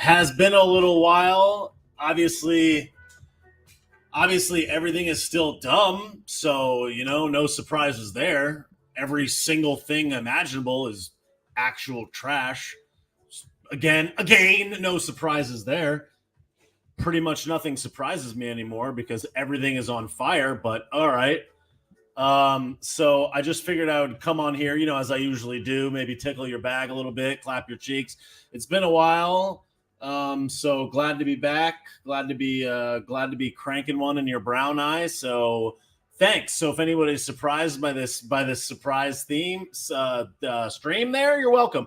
Has been a little while. Obviously everything is still dumb, so no surprises there. Every single thing imaginable is actual trash. Again, no surprises there. Pretty much nothing surprises me anymore because everything is on fire, but all right. So I just figured I would come on here, as I usually do, maybe tickle your bag a little bit, clap your cheeks. It's been a while. So glad to be back. Glad to be cranking one in your brown eye. So thanks. So if anybody's surprised by this surprise theme stream there, you're welcome.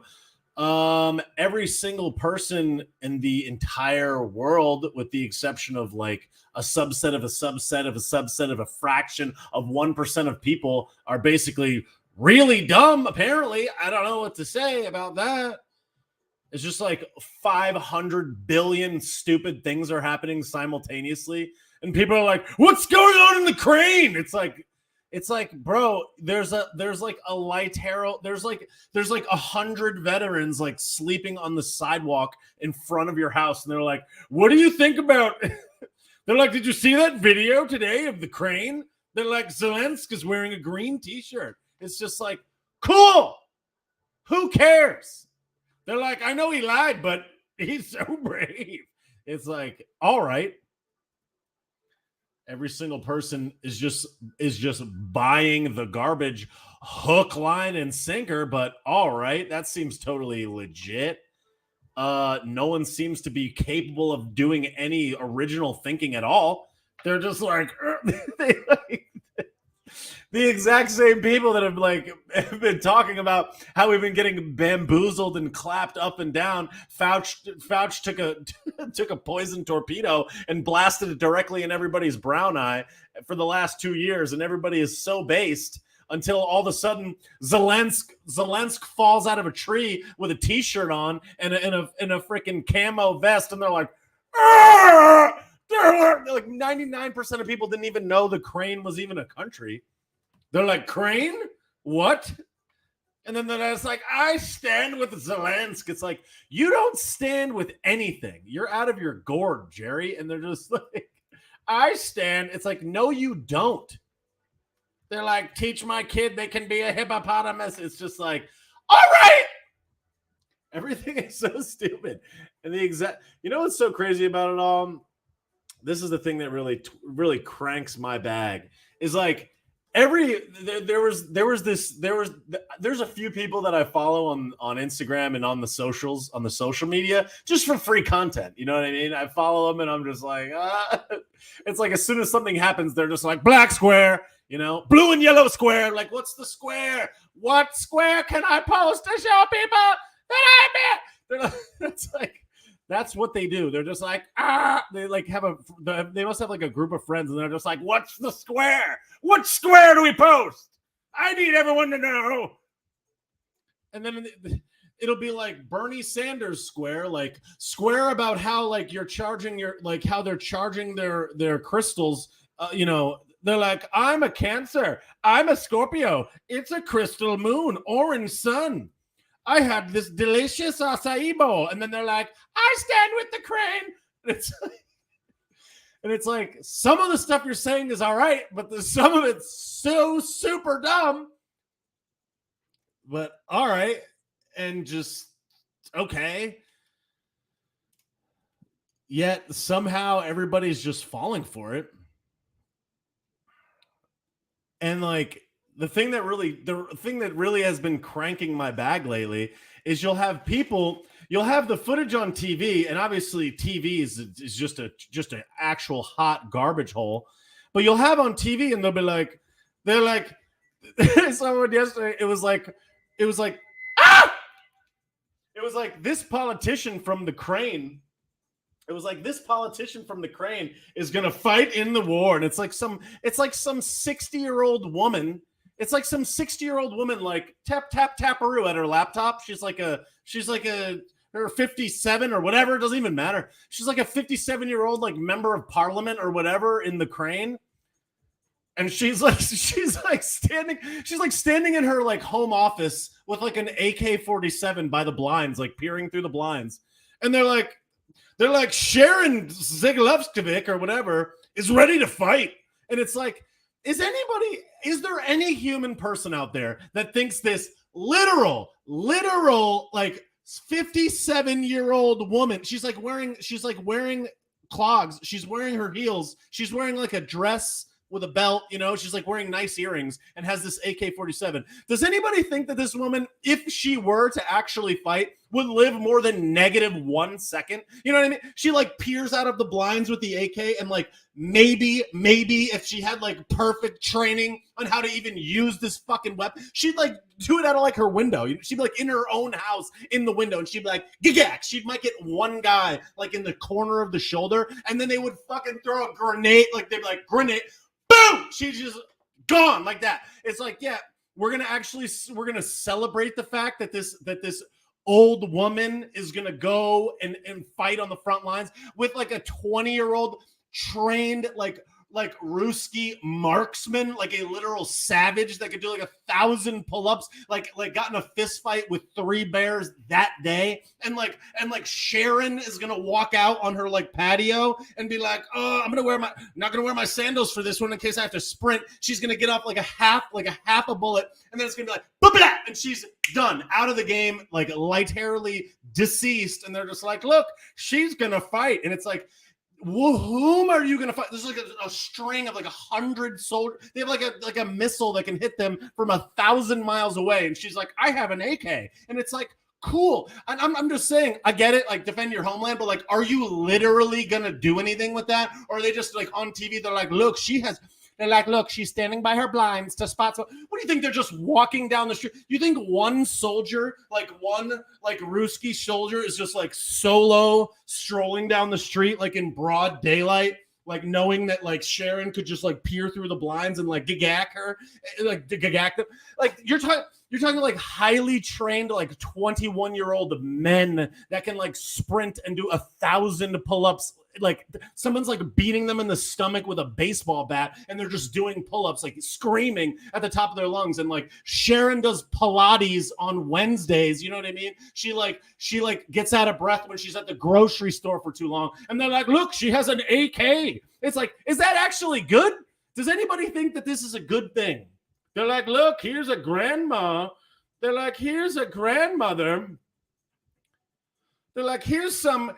Every single person in the entire world, with the exception of like a subset of a subset of a subset of a fraction of 1% of people, are basically really dumb. Apparently, I don't know what to say about that. It's just like 500 billion stupid things are happening simultaneously, and people are like, "What's going on in the crane?" It's like, bro, there's like a light arrow. There's like 100 veterans like sleeping on the sidewalk in front of your house, and they're like, "What do you think about?" They're like, "Did you see that video today of the crane?" They're like, "Zelensky's wearing a green T-shirt." It's just like, cool. Who cares? They're like, "I know he lied, but he's so brave." It's like, all right. Every single person is just buying the garbage hook, line, and sinker. But all right, that seems totally legit. No one seems to be capable of doing any original thinking at all. They're just like, the exact same people that have been talking about how we've been getting bamboozled and clapped up and down. Fauch took a poison torpedo and blasted it directly in everybody's brown eye for the last 2 years, and everybody is so based until all of a sudden Zelensky falls out of a tree with a T-shirt on and a freaking camo vest, and they're like, "Argh!" They're like 99% of people didn't even know the crane was even a country. They're like, "Crane? What?" And then they're just like, "I stand with Zelensky." It's like, you don't stand with anything. You're out of your gourd, Jerry. And they're just like, "I stand." It's like, no, you don't. They're like, "Teach my kid they can be a hippopotamus." It's just like, all right. Everything is so stupid. And what's so crazy about it all? This is the thing that really cranks my bag. Is like, there's a few people that I follow on Instagram and on the social media, just for free content. You know what I mean? I follow them and I'm just like, it's like as soon as something happens, they're just like, black square, blue and yellow square. Like, what's the square? What square can I post to show people that I'm it? It's like, that's what they do. They're just like, they like they must have like a group of friends, and they're just like, "What's the square? What square do we post? I need everyone to know." And then it'll be like Bernie Sanders square, like square about how like you're charging how they're charging their crystals. They're like, "I'm a Cancer. I'm a Scorpio. It's a crystal moon, orange sun. I had this delicious acai bowl." And then they're like, "I stand with the crane." And it's like, some of the stuff you're saying is all right, but some of it's so super dumb. But all right. And just, okay. Yet somehow everybody's just falling for it. And like, the thing that really has been cranking my bag lately is you'll have the footage on TV, and obviously TV is just an actual hot garbage hole. But you'll have on TV, and they're like, someone yesterday, it was like this politician from the crane. It was like, this politician from the crane is gonna fight in the war, and it's like some 60-year-old woman. It's like some 60-year-old woman, like taparoo at her laptop. She's like her 57 or whatever. It doesn't even matter. She's like a 57-year-old like member of parliament or whatever in the crane. And she's standing in her like home office with like an AK-47 by the blinds, like peering through the blinds. And they're like, They're like, Sharon Zigulevskovic or whatever is ready to fight. And it's like, is there any human person out there that thinks this literal, like 57-year-old woman, she's like wearing clogs, she's wearing her heels, she's wearing like a dress with a belt, she's like wearing nice earrings and has this AK-47. Does anybody think that this woman, if she were to actually fight, would live more than -1 second? You know what I mean? She like peers out of the blinds with the AK, and like maybe if she had like perfect training on how to even use this fucking weapon, she'd like do it out of like her window. She'd be like in her own house in the window, and she'd be like gigak. She might get one guy like in the corner of the shoulder, and then they would fucking throw a grenade. Like they'd be like grenade. Boom! She's just gone like that. It's like, yeah, we're gonna celebrate the fact that this old woman is gonna go and fight on the front lines with like a 20-year-old trained like Ruski marksman, like a literal savage that could do like 1,000 pull-ups, like got in a fist fight with 3 bears that day, and like Sharon is gonna walk out on her like patio and be like, oh, I'm not gonna wear my sandals for this one in case I have to sprint. She's gonna get off like a half a bullet, and then it's gonna be like boop, and she's done, out of the game, like literally deceased. And they're just like, look, she's gonna fight, and it's like, whom are you going to fight? There's like a string of like 100 soldiers. They have like a missile that can hit them from 1,000 miles away. And she's like, I have an AK. And it's like, cool. And I'm just saying, I get it. Like, defend your homeland. But like, are you literally going to do anything with that? Or are they just like on TV? They're like, look, she's standing by her blinds to spot. What do you think? They're just walking down the street? You think one soldier, like Ruski soldier, is just like solo strolling down the street, like in broad daylight, like knowing that like Sharon could just like peer through the blinds and like gigak her, like gigak them? Like you're talking like highly trained, like 21-year-old men that can like sprint and do 1,000 pull-ups. Like someone's like beating them in the stomach with a baseball bat, and they're just doing pull-ups, like screaming at the top of their lungs. And like Sharon does Pilates on Wednesdays. You know what I mean? She gets out of breath when she's at the grocery store for too long. And they're like, look, she has an AK. It's like, is that actually good? Does anybody think that this is a good thing? They're like, look, here's a grandma. They're like, here's a grandmother. They're like, here's some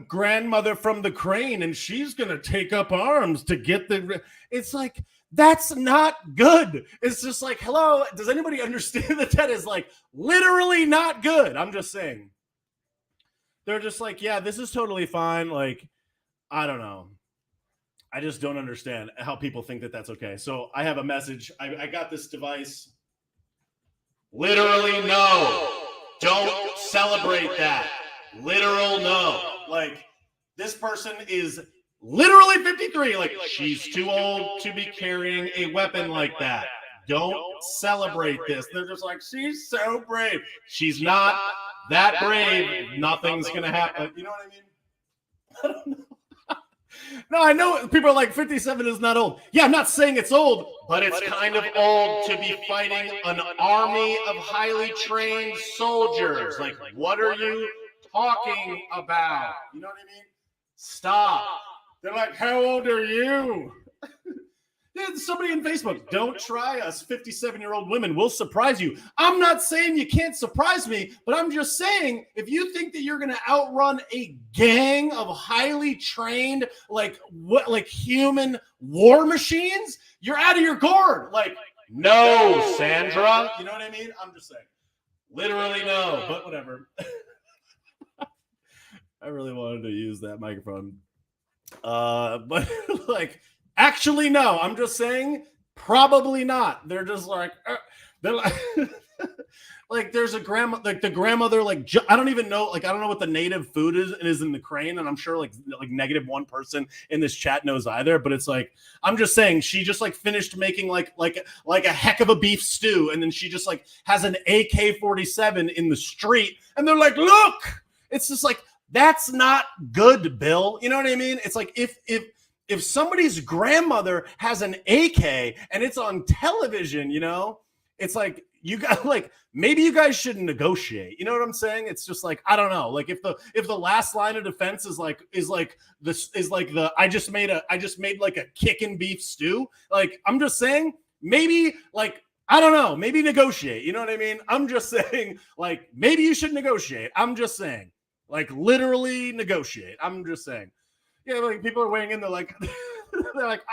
grandmother from the crane, and she's going to take up arms to get the... It's like, that's not good. It's just like, hello, does anybody understand that is like literally not good? I'm just saying. They're just like, yeah, this is totally fine. Like, I don't know. I just don't understand how people think that that's okay. So I have a message. I got this device. Literally no. Don't celebrate that. Literal no. Like, this person is literally 53. Like, she's too old to be carrying a weapon like that. Don't celebrate this. They're just like, she's so brave. She's not that brave. Nothing's going to happen. You know what I mean? I don't know. No, I know people are like 57 is not old. Yeah, I'm not saying it's old, but it's kind of old to be fighting an army of highly trained soldiers. Like, what are you talking about? You know what I mean? Stop. They're like, how old are you? Somebody in Facebook, don't try us 57-year-old women. We'll surprise you. I'm not saying you can't surprise me, but I'm just saying, if you think that you're going to outrun a gang of highly trained, like human war machines, you're out of your gourd. Like, no, Sandra. You know what I mean? I'm just saying. Literally no, but whatever. I really wanted to use that microphone. But like, actually, no. I'm just saying, probably not. They're just like, they're like, like there's a grandma, like the grandmother, like I don't even know, like I don't know what the native food is in the crane, and I'm sure like -1 person in this chat knows either. But it's like, I'm just saying, she just like finished making like a heck of a beef stew, and then she just like has an AK-47 in the street, and they're like, look, it's just like, that's not good, Bill. You know what I mean? It's like if somebody's grandmother has an AK and it's on television, you know, it's like, you got like, maybe you guys shouldn't negotiate. You know what I'm saying? It's just like, I don't know. Like if the last line of defense is like the I just made like a kickin' beef stew. Like, I'm just saying, maybe like, I don't know, maybe negotiate. You know what I mean? I'm just saying, like, maybe you should negotiate. I'm just saying, like, literally negotiate. I'm just saying. Yeah, like people are weighing in. They're like,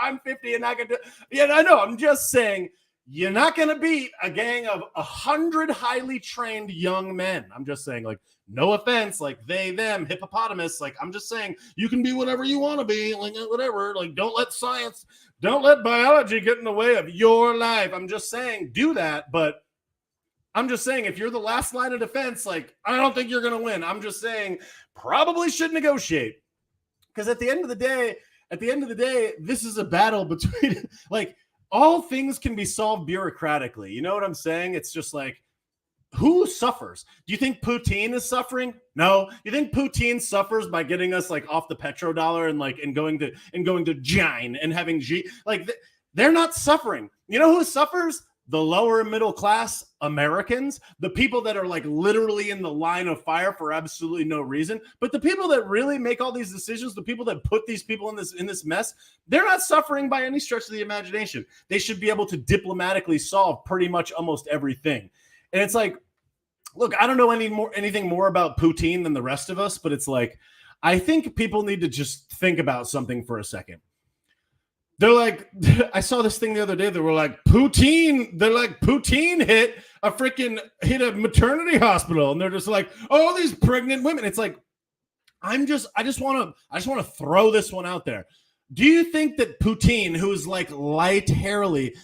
I'm 50 and I can do. Yeah, I know. I'm just saying, you're not going to beat a gang of 100 highly trained young men. I'm just saying, like, no offense, like they, them, hippopotamus. Like, I'm just saying, you can be whatever you want to be, like whatever. Like, don't let biology get in the way of your life. I'm just saying, do that. But I'm just saying, if you're the last line of defense, like, I don't think you're going to win. I'm just saying, probably should negotiate. Because at the end of the day, this is a battle between, like, all things can be solved bureaucratically. You know what I'm saying? It's just like, who suffers? Do you think Putin is suffering? No. You think Putin suffers by getting us like off the petrodollar and going to Gine and having they're not suffering. You know who suffers? The lower middle class Americans, the people that are like literally in the line of fire for absolutely no reason. But the people that really make all these decisions, the people that put these people in this mess, they're not suffering by any stretch of the imagination. They should be able to diplomatically solve pretty much almost everything. And it's like, look, I don't know anything more about Putin than the rest of us, but it's like, I think people need to just think about something for a second. They're like, I saw this thing the other day. They were like, Putin hit a maternity hospital. And they're just like, oh, these pregnant women. It's like, I just want to throw this one out there. Do you think that Putin, who's like light-hairily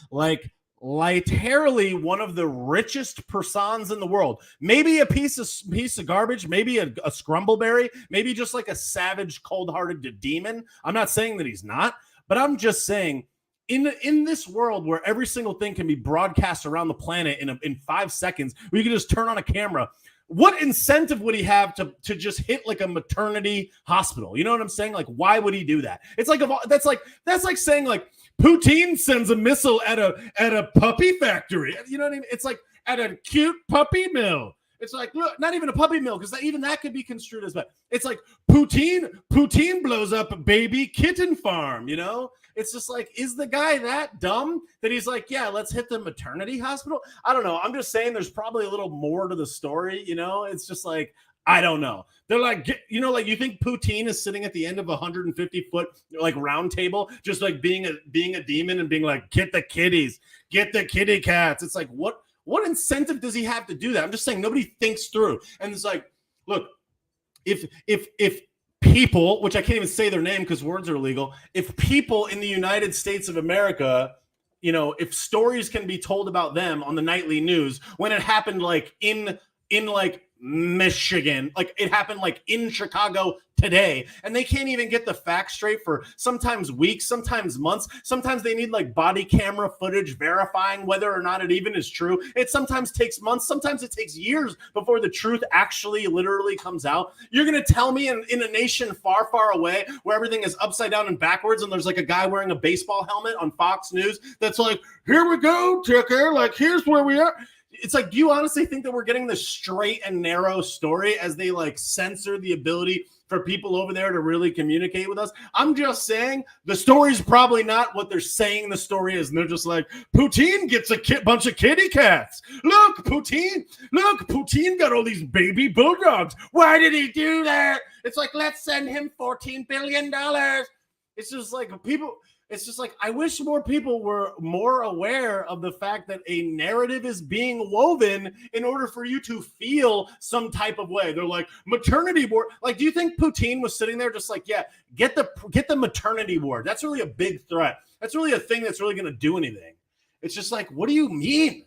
one of the richest persons in the world, maybe a piece of garbage, maybe a scrumbleberry, maybe just like a savage, cold-hearted demon. I'm not saying that he's not. But I'm just saying, in this world where every single thing can be broadcast around the planet in 5 seconds, where you can just turn on a camera, what incentive would he have to just hit like a maternity hospital? You know what I'm saying? Like, why would he do that? It's like that's like saying like Putin sends a missile at a puppy factory. You know what I mean? It's like at a cute puppy mill. It's like, look, not even a puppy mill, because even that could be construed as bad. It's like Putin blows up a baby kitten farm, you know? It's just like, is the guy that dumb that he's like, yeah, let's hit the maternity hospital? I don't know. I'm just saying there's probably a little more to the story, you know? It's just like, I don't know. They're like, you know, like you think Putin is sitting at the end of a 150-foot like round table, just like being a demon and being like, get the kitties, get the kitty cats. It's like, what incentive does he have to do that? I'm just saying nobody thinks through. And it's like, look, if people, which I can't even say their name because words are illegal, if people in the United States of America, you know, if stories can be told about them on the nightly news, when it happened like in like Michigan, like it happened like in Chicago today, and they can't even get the facts straight for sometimes weeks, sometimes months. Sometimes they need like body camera footage verifying whether or not it even is true. It sometimes takes months, sometimes it takes years before the truth actually literally comes out. You're going to tell me in a nation far, far away where everything is upside down and backwards and there's like a guy wearing a baseball helmet on Fox News that's like, here we go, Tucker, like here's where we are. It's like, do you honestly think that we're getting the straight and narrow story as they like censor the ability for people over there to really communicate with us? I'm just saying the story's probably not what they're saying the story is. And they're just like, Putin gets a bunch of kitty cats. Look, Putin got all these baby bulldogs. Why did he do that? It's like, let's send him $14 billion. It's just like people... It's just like, I wish more people were more aware of the fact that a narrative is being woven in order for you to feel some type of way. They're like, maternity ward. Like, do you think Putin was sitting there just like, yeah, get the maternity ward? That's really a big threat. That's really a thing that's really going to do anything. It's just like, what do you mean?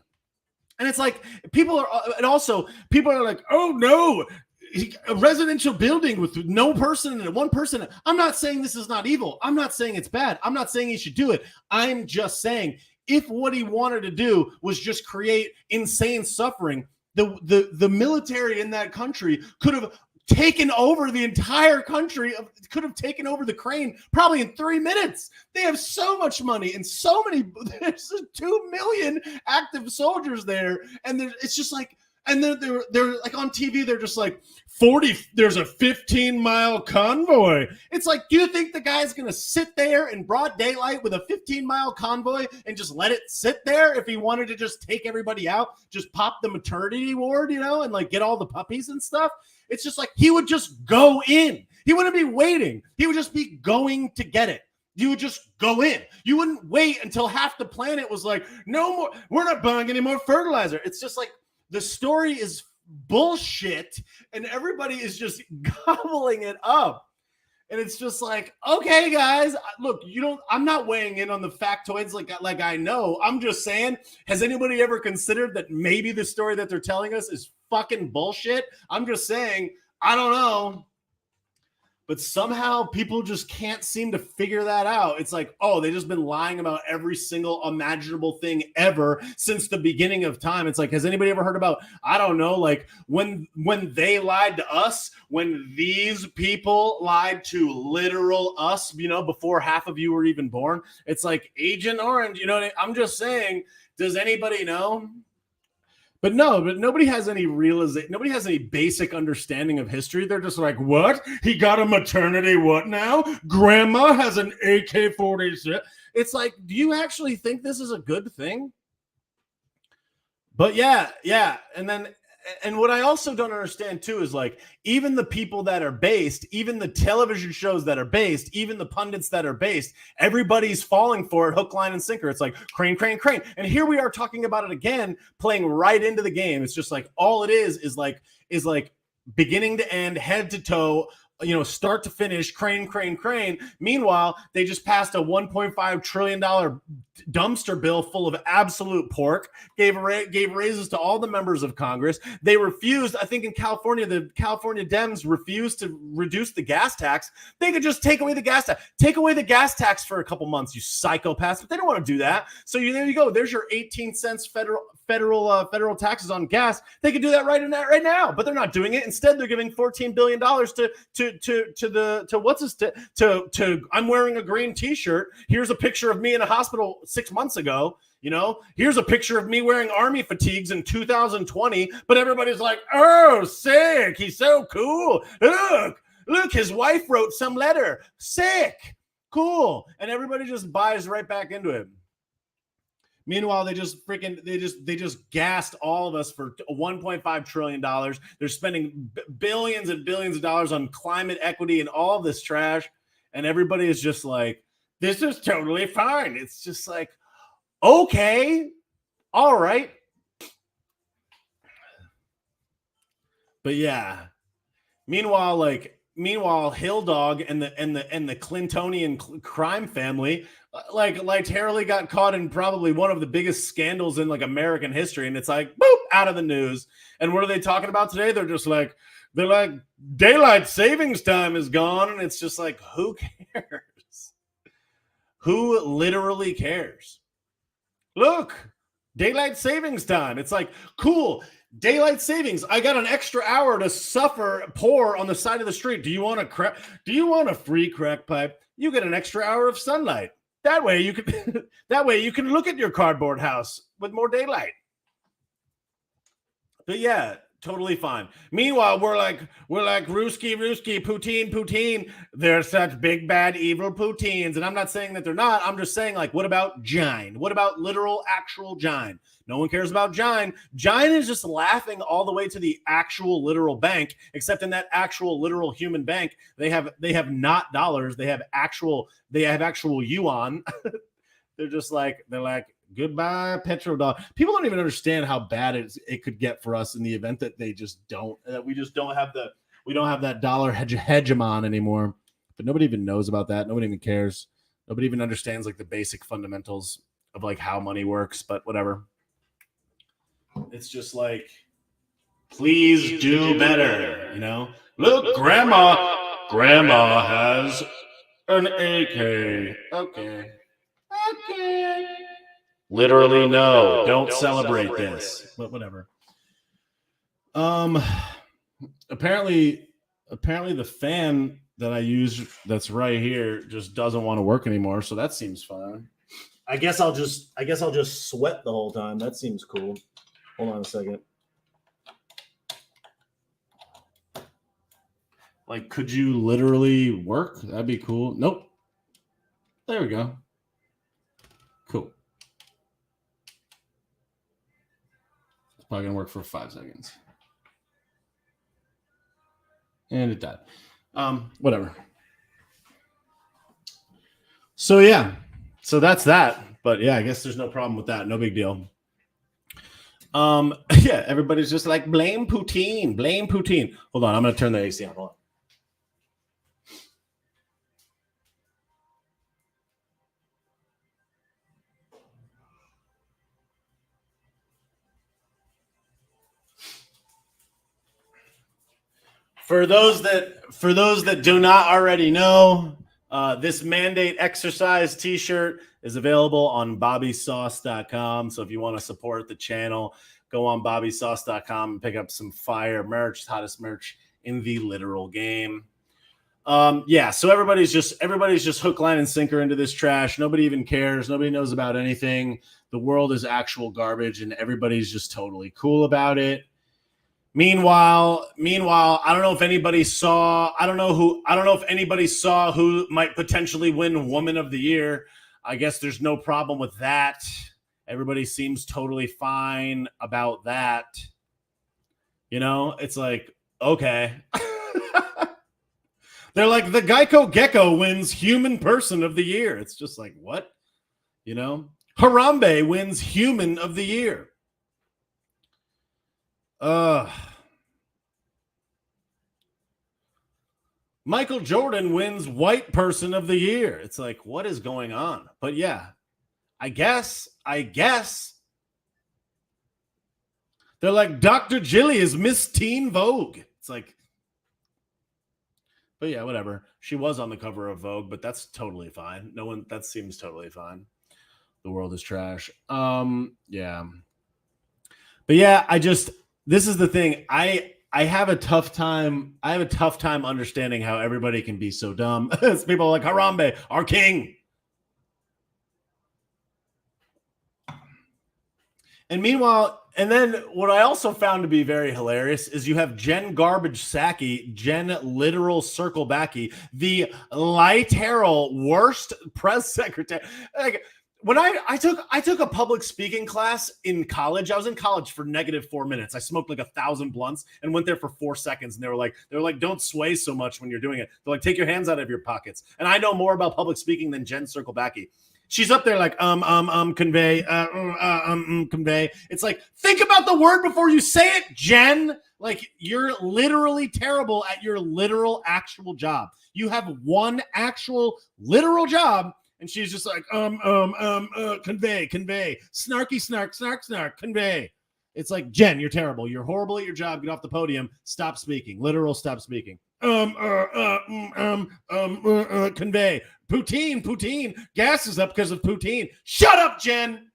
And it's like, people are like, oh no, a residential building with no person in it, one person. I'm not saying this is not evil. I'm not saying it's bad. I'm not saying he should do it. I'm just saying if what he wanted to do was just create insane suffering, the military in that country could have taken over the entire country, could have taken over the crane probably in 3 minutes. They have so much money and so many, there's 2 million active soldiers there. And it's just like, and they're like on TV, they're just like, there's a 15-mile convoy. It's like, do you think the guy's going to sit there in broad daylight with a 15-mile convoy and just let it sit there if he wanted to just take everybody out, just pop the maternity ward, and like get all the puppies and stuff? It's just like, he would just go in. He wouldn't be waiting. He would just be going to get it. You would just go in. You wouldn't wait until half the planet was like, no more, we're not buying any more fertilizer. It's just like, the story is bullshit and everybody is just gobbling it up. And it's just like, okay, guys, look, I'm not weighing in on the factoids like I know. I'm just saying, has anybody ever considered that maybe the story that they're telling us is fucking bullshit? I'm just saying, I don't know. But somehow people just can't seem to figure that out. It's like, oh, they've just been lying about every single imaginable thing ever since the beginning of time. It's like, has anybody ever heard about, I don't know, like when they lied to us, when these people lied to literal us, before half of you were even born? It's like Agent Orange, I'm just saying, does anybody know? But nobody has any realization. Nobody has any basic understanding of history. They're just like, what? He got a maternity what now? Grandma has an AK-47. It's like, do you actually think this is a good thing? But yeah. And what I also don't understand too is like, even the people that are based, even the television shows that are based, even the pundits that are based, everybody's falling for it, hook, line, and sinker. It's like crane, crane, crane. And here we are talking about it again, playing right into the game. It's just like, all it is like beginning to end, head to toe, start to finish, crane, crane, crane. Meanwhile, they just passed a $1.5 trillion dumpster bill full of absolute pork, gave raises to all the members of Congress. They refused, I think in California, the California Dems refused to reduce the gas tax. They could just take away the gas tax. Take away the gas tax for a couple months, you psychopaths. But they don't want to do that. So there you go. There's your 18 cents federal taxes on gas. They could do that right now, but they're not doing it. Instead, they're giving $14 billion to I'm wearing a green t-shirt. Here's a picture of me in a hospital 6 months ago. Here's a picture of me wearing army fatigues in 2020, but everybody's like, oh, sick. He's so cool. Look, his wife wrote some letter. Sick. Cool. And everybody just buys right back into it. Meanwhile, they just gassed all of us for $1.5 trillion. They're spending billions and billions of dollars on climate equity and all this trash. And everybody is just like, this is totally fine. It's just like, okay, all right. But yeah. Meanwhile, Hill Dog and the Clintonian crime family, like literally got caught in probably one of the biggest scandals in like American history, and it's like, boop, out of the news. And what are they talking about today? They're like daylight savings time is gone, and it's just like, who cares? Who literally cares? Look, daylight savings time. It's like, cool. Daylight savings. I got an extra hour to suffer poor on the side of the street. Do you want a free crack pipe? You get an extra hour of sunlight. That way you can look at your cardboard house with more daylight. But yeah, totally fine. Meanwhile, we're like Ruski, Poutine. They're such big, bad, evil Poutines. And I'm not saying that they're not. I'm just saying, like, what about Gine? What about literal, actual Gine? No one cares about Gine. Gine is just laughing all the way to the actual literal bank, except in that actual literal human bank, they have not dollars. They have actual yuan. They're like, goodbye, petrodollar. People don't even understand how bad it could get for us in the event that we just don't have that dollar hegemon anymore. But nobody even knows about that. Nobody even cares. Nobody even understands like the basic fundamentals of like how money works, but whatever. It's just like, please do better, Look, grandma has an AK. Okay. Literally, no. Don't celebrate this. But whatever. Apparently, apparently the fan that I use that's right here just doesn't want to work anymore, so that seems fine. I guess I'll just sweat the whole time. That seems cool. Hold on a second. Like, could you literally work? That'd be cool. Nope. There we go. Cool. It's probably gonna work for 5 seconds. And it died. Whatever. So yeah. So that's that. But yeah, I guess there's no problem with that. No big deal. Yeah, everybody's just like, blame Putin. Blame Putin. Hold on, I'm gonna turn the AC on. Hold on. For those that do not already know, this mandate exercise t-shirt is available on bobbysauce.com. So if you want to support the channel, go on bobbysauce.com and pick up some fire merch, hottest merch in the literal game. Yeah, so everybody's just hook, line, and sinker into this trash. Nobody even cares. Nobody knows about anything. The world is actual garbage, and everybody's just totally cool about it. Meanwhile, I don't know if anybody saw. I don't know if anybody saw who might potentially win Woman of the Year. I guess there's no problem with that. Everybody seems totally fine about that. You know, it's like, okay. They're like, the Geico Gecko wins Human Person of the Year. It's just like, what? You know, Harambe wins Human of the Year. Michael Jordan wins White Person of the Year. It's like, what is going on? But yeah, I guess they're like, Dr. Jilly is Miss Teen Vogue. It's like, but yeah, whatever. She was on the cover of Vogue, but that's totally fine. That seems totally fine. The world is trash. Yeah. But yeah, this is the thing. I have a tough time. I have a tough time understanding how everybody can be so dumb. It's people like Harambe, our king. And meanwhile, and then what I also found to be very hilarious is you have Jen Garbage Psaki, Jen Literal Circle Backy, the literal worst press secretary. Like, when I took a public speaking class in college. I was in college for -4 minutes. I smoked like 1,000 blunts and went there for 4 seconds. And they were like, don't sway so much when you're doing it. They're like, take your hands out of your pockets. And I know more about public speaking than Jen Circlebacky. She's up there like, convey, convey. It's like, think about the word before you say it, Jen. Like, you're literally terrible at your literal actual job. You have one actual literal job. And she's just like, convey, snarky, snark, convey. It's like, Jen, you're terrible. You're horrible at your job. Get off the podium. Stop speaking. Literal, stop speaking. Convey. Poutine. Gas is up because of poutine. Shut up, Jen.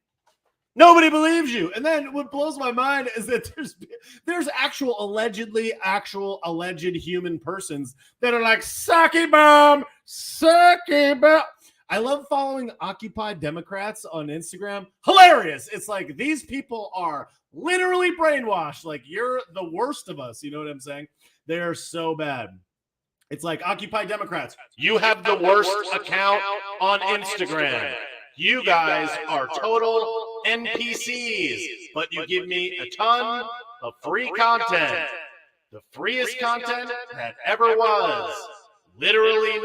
Nobody believes you. And then what blows my mind is that there's alleged human persons that are like, sake bomb. I love following Occupy Democrats on Instagram. Hilarious. It's like, these people are literally brainwashed. Like, you're the worst of us. You know what I'm saying? They are so bad. It's like, Occupy Democrats, you have the worst account on Instagram. You guys are total NPCs, but you give me a ton of free content. The freest content that ever was. Literally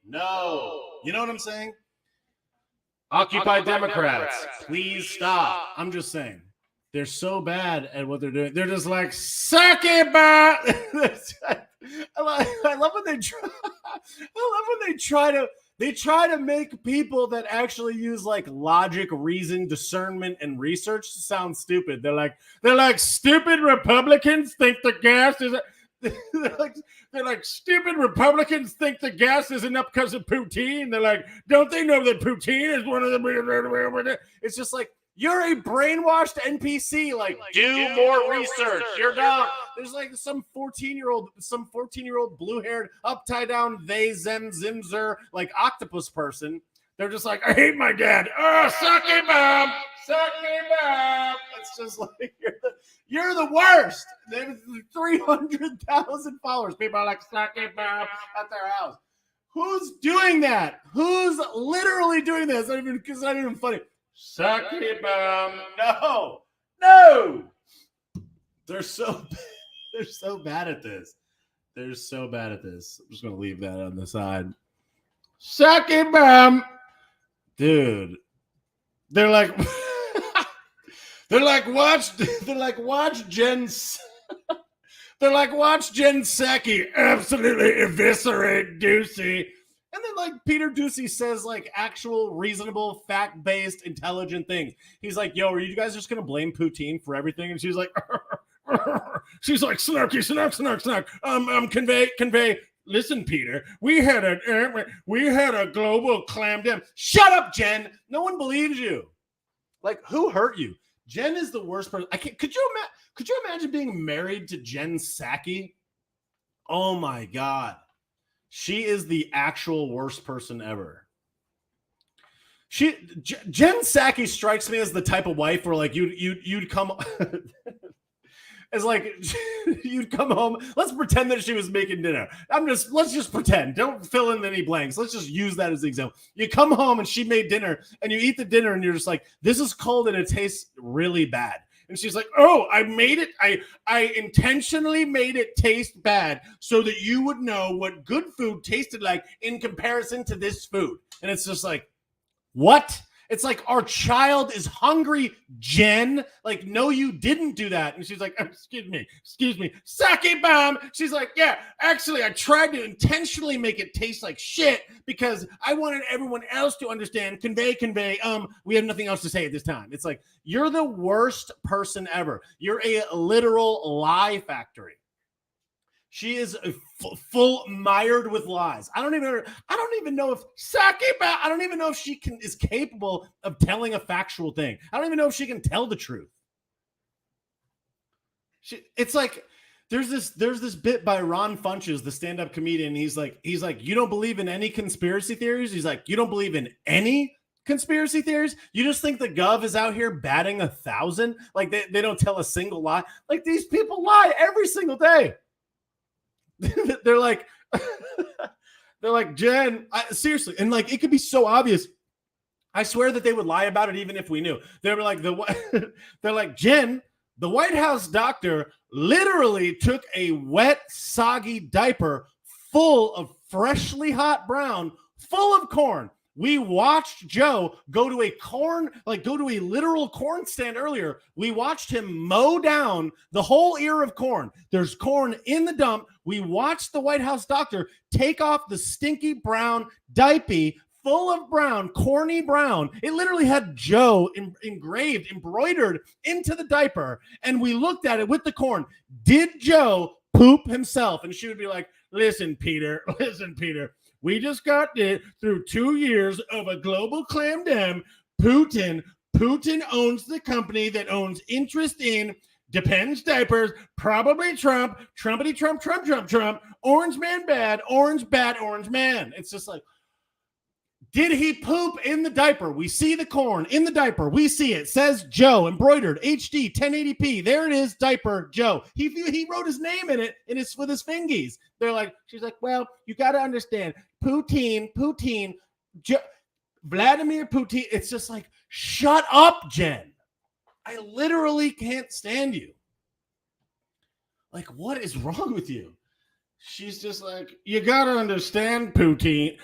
no. You know what I'm saying? Occupy Democrats, please stop. I'm just saying. They're so bad at what they're doing. They're just like, suck it back. I love when they try to make people that actually use like logic, reason, discernment, and research sound stupid. They're like stupid Republicans think the gas is. They're like stupid Republicans think the gas isn't up because of poutine. They're like, don't they know that poutine is one of the? It's just like, You're a brainwashed NPC. Like, do more research. You're dumb. There's like some 14-year-old blue-haired, upside down, they, them, zimzer, like octopus person. They're just like, I hate my dad. Oh, suck him up. Suck him up. It's just like, you're the worst. They have 300,000 followers. People are like, suck him up at their house. Who's doing that? Who's literally doing that? It's not even funny. Suck him up. No. They're so bad at this. They're so bad at this. I'm just going to leave that on the side. Suck him up. Dude, they're like watch Jen Psaki absolutely eviscerate Ducey. And then like Peter Ducey says like actual reasonable fact-based intelligent things. He's like, yo, are you guys just gonna blame poutine for everything? And she's like snarky, convey. Listen, Peter, we had a global clam jam. Shut up, Jen. No one believes you. Like, who hurt you? Jen is the worst person. Could you imagine being married to Jen Psaki? Oh my God. She is the actual worst person ever. Jen Psaki strikes me as the type of wife where like you'd come It's like you'd come home. Let's pretend that she was making dinner. Let's just pretend. Don't fill in any blanks. Let's just use that as an example. You come home and she made dinner and you eat the dinner and you're just like, this is cold and it tastes really bad. And she's like, oh, I made it. I intentionally made it taste bad so that you would know what good food tasted like in comparison to this food. And it's just like, what? It's like, our child is hungry, Jen. Like, no, you didn't do that. And she's like, excuse me, sake bomb. She's like, yeah, actually, I tried to intentionally make it taste like shit because I wanted everyone else to understand. Convey. We have nothing else to say at this time. It's like, you're the worst person ever. You're a literal lie factory. She is full mired with lies. I don't even know if she is capable of telling a factual thing. I don't even know if she can tell the truth. It's like there's this bit by Ron Funches, the stand-up comedian. He's like, you don't believe in any conspiracy theories? He's like, you don't believe in any conspiracy theories? You just think the Gov is out here batting 1,000? Like they don't tell a single lie? Like, these people lie every single day. They're like Jen, seriously, and like it could be so obvious. I swear that they would lie about it even if we knew. They were like they're like, Jen, the White House doctor literally took a wet, soggy diaper full of freshly hot brown, full of corn. We watched Joe go to a literal corn stand earlier. We watched him mow down the whole ear of corn. There's corn in the dump. We watched the White House doctor take off the stinky brown diaper full of brown, corny brown. It literally had Joe embroidered into the diaper. And we looked at it with the corn. Did Joe poop himself? And she would be like, listen, Peter. We just got it through 2 years of a global clam dam. Putin owns the company that owns interest in Depends Diapers, probably Trump, Trumpity Trump, Orange Man bad, Orange bad, Orange Man. It's just like, did he poop in the diaper? We see the corn in the diaper. We see it. Says Joe, embroidered, HD, 1080p. There it is, diaper Joe. He wrote his name in it with his fingies. She's like, well, you got to understand, Putin, Vladimir Putin. It's just like, shut up, Jen. I literally can't stand you. Like, what is wrong with you? She's just like, you got to understand, Putin.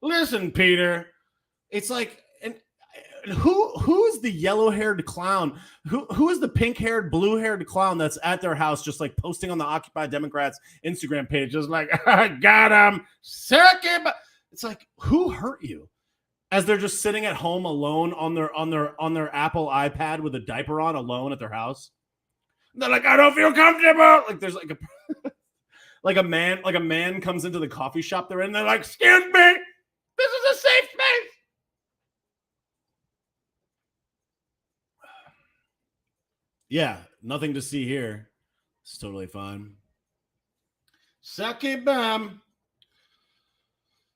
Listen, Peter. It's like, and who is the yellow-haired clown? Who is the pink-haired, blue-haired clown that's at their house just like posting on the Occupy Democrats Instagram page, just like, I got him, suck him. It's like, who hurt you? As they're just sitting at home alone on their Apple iPad with a diaper on, alone at their house. They're like, I don't feel comfortable. Like there's like a man comes into the coffee shop they're in. They're like, excuse me, this is a safe space. Yeah, nothing to see here. It's totally fine. Saki Bam.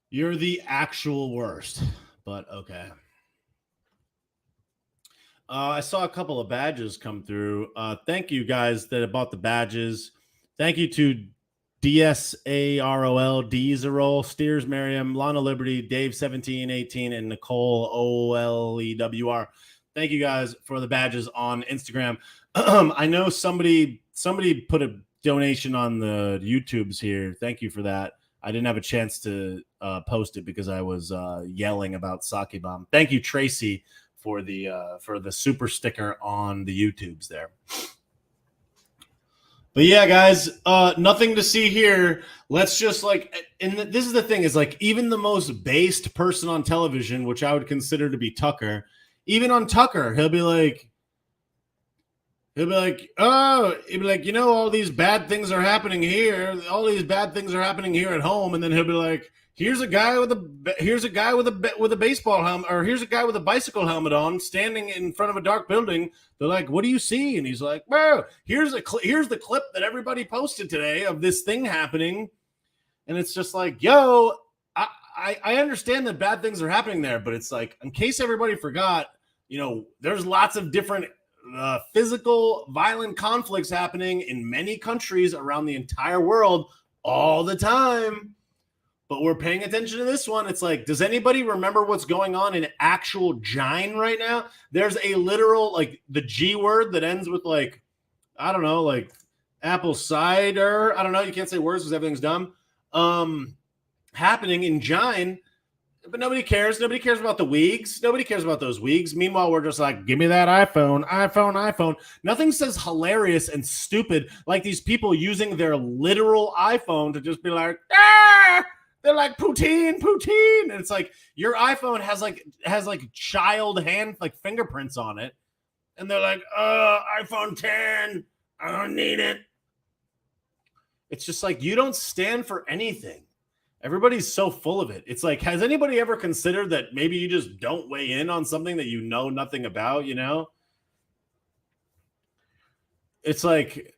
You're the actual worst, but okay. I saw a couple of badges come through. Thank you guys that bought the badges. Thank you to DSAROL, Dizerol, Steers Merriam, Lana Liberty, Dave1718, and Nicole OLEWR. Thank you guys for the badges on Instagram. I know somebody put a donation on the YouTubes here. Thank you for that. I didn't have a chance to post it because I was yelling about Sake Bomb. Thank you, Tracy, for the super sticker on the YouTubes there. But yeah, guys, nothing to see here. Let's just and this is the thing, is like, even the most based person on television, which I would consider to be Tucker, even on Tucker, he'll be like, all these bad things are happening here. All these bad things are happening here at home. And then he'll be like, here's a guy with a baseball helmet, or here's a guy with a bicycle helmet on, standing in front of a dark building. They're like, what do you see? And he's like, well, here's the clip that everybody posted today of this thing happening. And it's just like, yo, I understand that bad things are happening there, but it's like, in case everybody forgot, there's lots of different physical, violent conflicts happening in many countries around the entire world all the time. But we're paying attention to this one. It's like, does anybody remember what's going on in actual Gine right now? There's a literal, the G word that ends with I don't know, apple cider. I don't know. You can't say words because everything's dumb. Happening in Gine. But nobody cares. Nobody cares about the Weegs. Nobody cares about those Weegs. Meanwhile, we're just like, give me that iPhone. Nothing says hilarious and stupid like these people using their literal iPhone to just be like, ah! They're like, poutine. And it's like, your iPhone has child hand, fingerprints on it. And they're like, iPhone 10. I don't need it. It's just like, you don't stand for anything. Everybody's so full of it. It's like, has anybody ever considered that maybe you just don't weigh in on something that you know nothing about, It's like,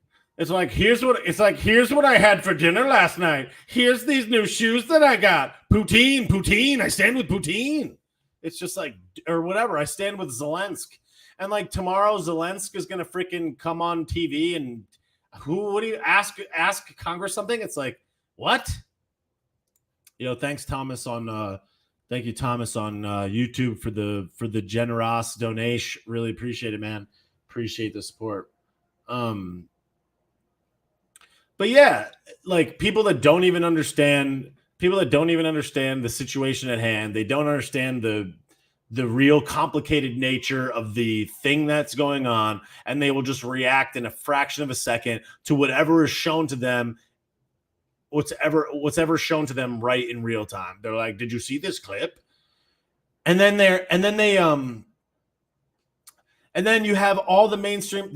here's what I had for dinner last night. Here's these new shoes that I got. Poutine. I stand with poutine. It's just like, or whatever. I stand with Zelensky. And tomorrow Zelensky is going to freaking come on TV and what do you ask Congress something? It's like, what? Thanks Thomas thank you Thomas on YouTube for the generous donation. Really appreciate it, man. Appreciate the support. But yeah, people that don't even understand the situation at hand. They don't understand the real complicated nature of the thing that's going on, and they will just react in a fraction of a second to whatever is shown to them. Whatever shown to them right in real time. They're like, did you see this clip? And then you have all the mainstream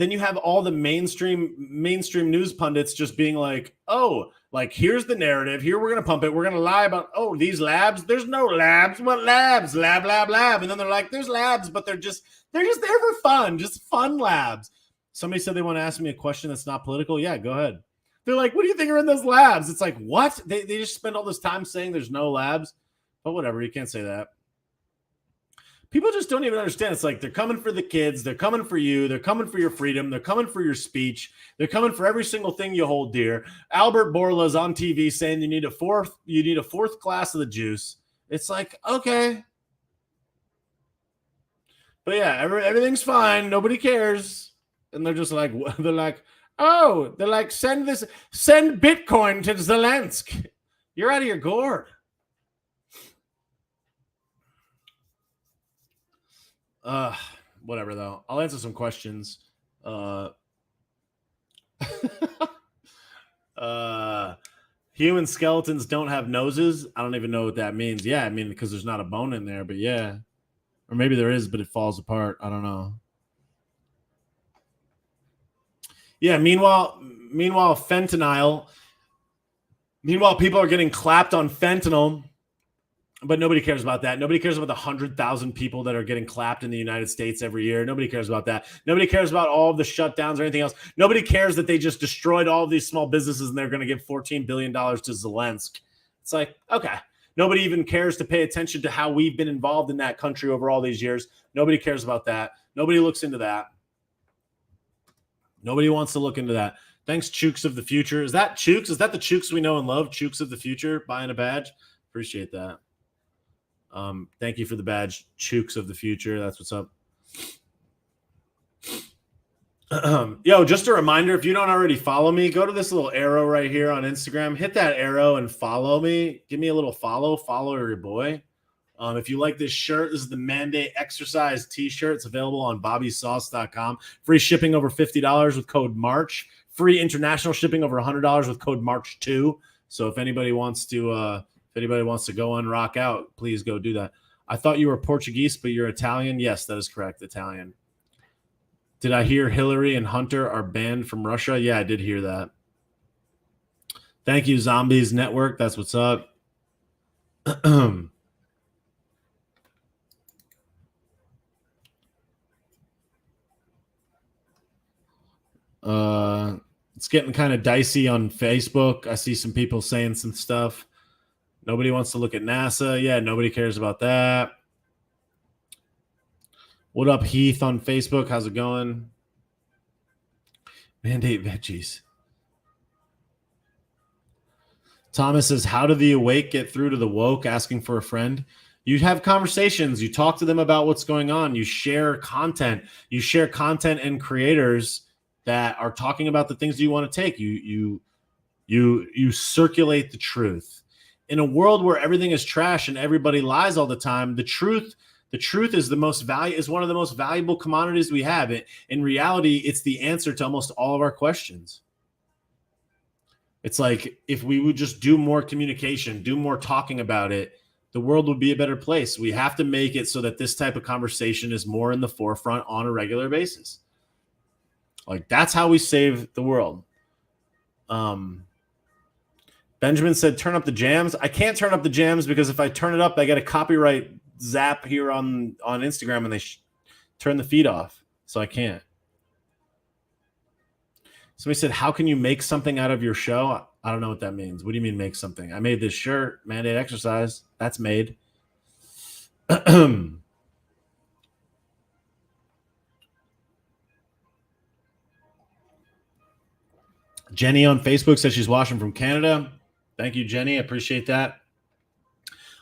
news pundits just being like, oh, here's the narrative. Here we're gonna pump it. We're gonna lie about, oh, these labs. There's no labs. What labs? Lab. And then they're like, there's labs, but they're just there for fun, just fun labs. Somebody said they want to ask me a question that's not political. Yeah, go ahead. They're like, what do you think are in those labs? It's like, what? They just spend all this time saying there's no labs. But whatever, you can't say that. People just don't even understand. It's like, they're coming for the kids. They're coming for you. They're coming for your freedom. They're coming for your speech. They're coming for every single thing you hold dear. Albert Bourla's on TV saying you need a fourth glass of the juice. It's like, okay. But yeah, everything's fine. Nobody cares. And they're just like, oh, they're like, send Bitcoin to Zelensky. You're out of your gourd. Whatever though. I'll answer some questions. Human skeletons don't have noses. I don't even know what that means. Yeah, I mean, because there's not a bone in there, but yeah. Or maybe there is, but it falls apart. I don't know. Yeah, meanwhile, fentanyl. Meanwhile, people are getting clapped on fentanyl But nobody cares about that. Nobody cares about the 100,000 people that are getting clapped in the United States every year. Nobody cares about that. Nobody cares about all of the shutdowns or anything else. Nobody cares that they just destroyed all of these small businesses and they're going to give $14 billion to Zelensky. It's like, okay. Nobody even cares to pay attention to how we've been involved in that country over all these years. Nobody cares about that. Nobody looks into that. Nobody wants to look into that. Thanks, Chooks of the Future. Is that Chooks? Is that the Chooks we know and love? Chooks of the Future buying a badge? Appreciate that. Thank you for the badge, Chooks of the Future. That's what's up. Yo, just a reminder, if you don't already follow me, go to this little arrow right here on Instagram. Hit that arrow and follow me. Give me a little follow. Follow your boy. If you like this shirt, this is the Mandate Exercise t-shirt. It's available on bobbysauce.com. Free shipping over $50 with code MARCH. Free international shipping over $100 with code MARCH2. So if anybody wants to go and rock out, please go do that. I thought you were Portuguese, but you're Italian. Yes, that is correct. Italian. Did I hear Hillary and Hunter are banned from Russia? Yeah, I did hear that. Thank you, Zombies Network. That's what's up. It's getting kind of dicey on Facebook. I see some people saying some stuff. Nobody wants to look at NASA. Yeah, nobody cares about that. What up, Heath on Facebook? How's it going? Mandate veggies. Thomas says, how do the awake get through to the woke asking for a friend? You have conversations. You talk to them about what's going on. You share content. You share content and creators that are talking about the things you want to take. You circulate the truth. In a world where everything is trash and everybody lies all the time, the truth is one of the most valuable commodities we have. In reality, it's the answer to almost all of our questions. It's like if we would just do more communication, do more talking about it, the world would be a better place. We have to make it so that this type of conversation is more in the forefront on a regular basis. Like, that's how we save the world. Benjamin said, turn up the jams. I can't turn up the jams because if I turn it up, I get a copyright zap here on Instagram and they turn the feed off. So I can't. Somebody said, how can you make something out of your show? I don't know what that means. What do you mean make something? I made this shirt, Mandate Exercise. That's made. Jenny on Facebook says she's watching from Canada. Thank you, Jenny. I appreciate that.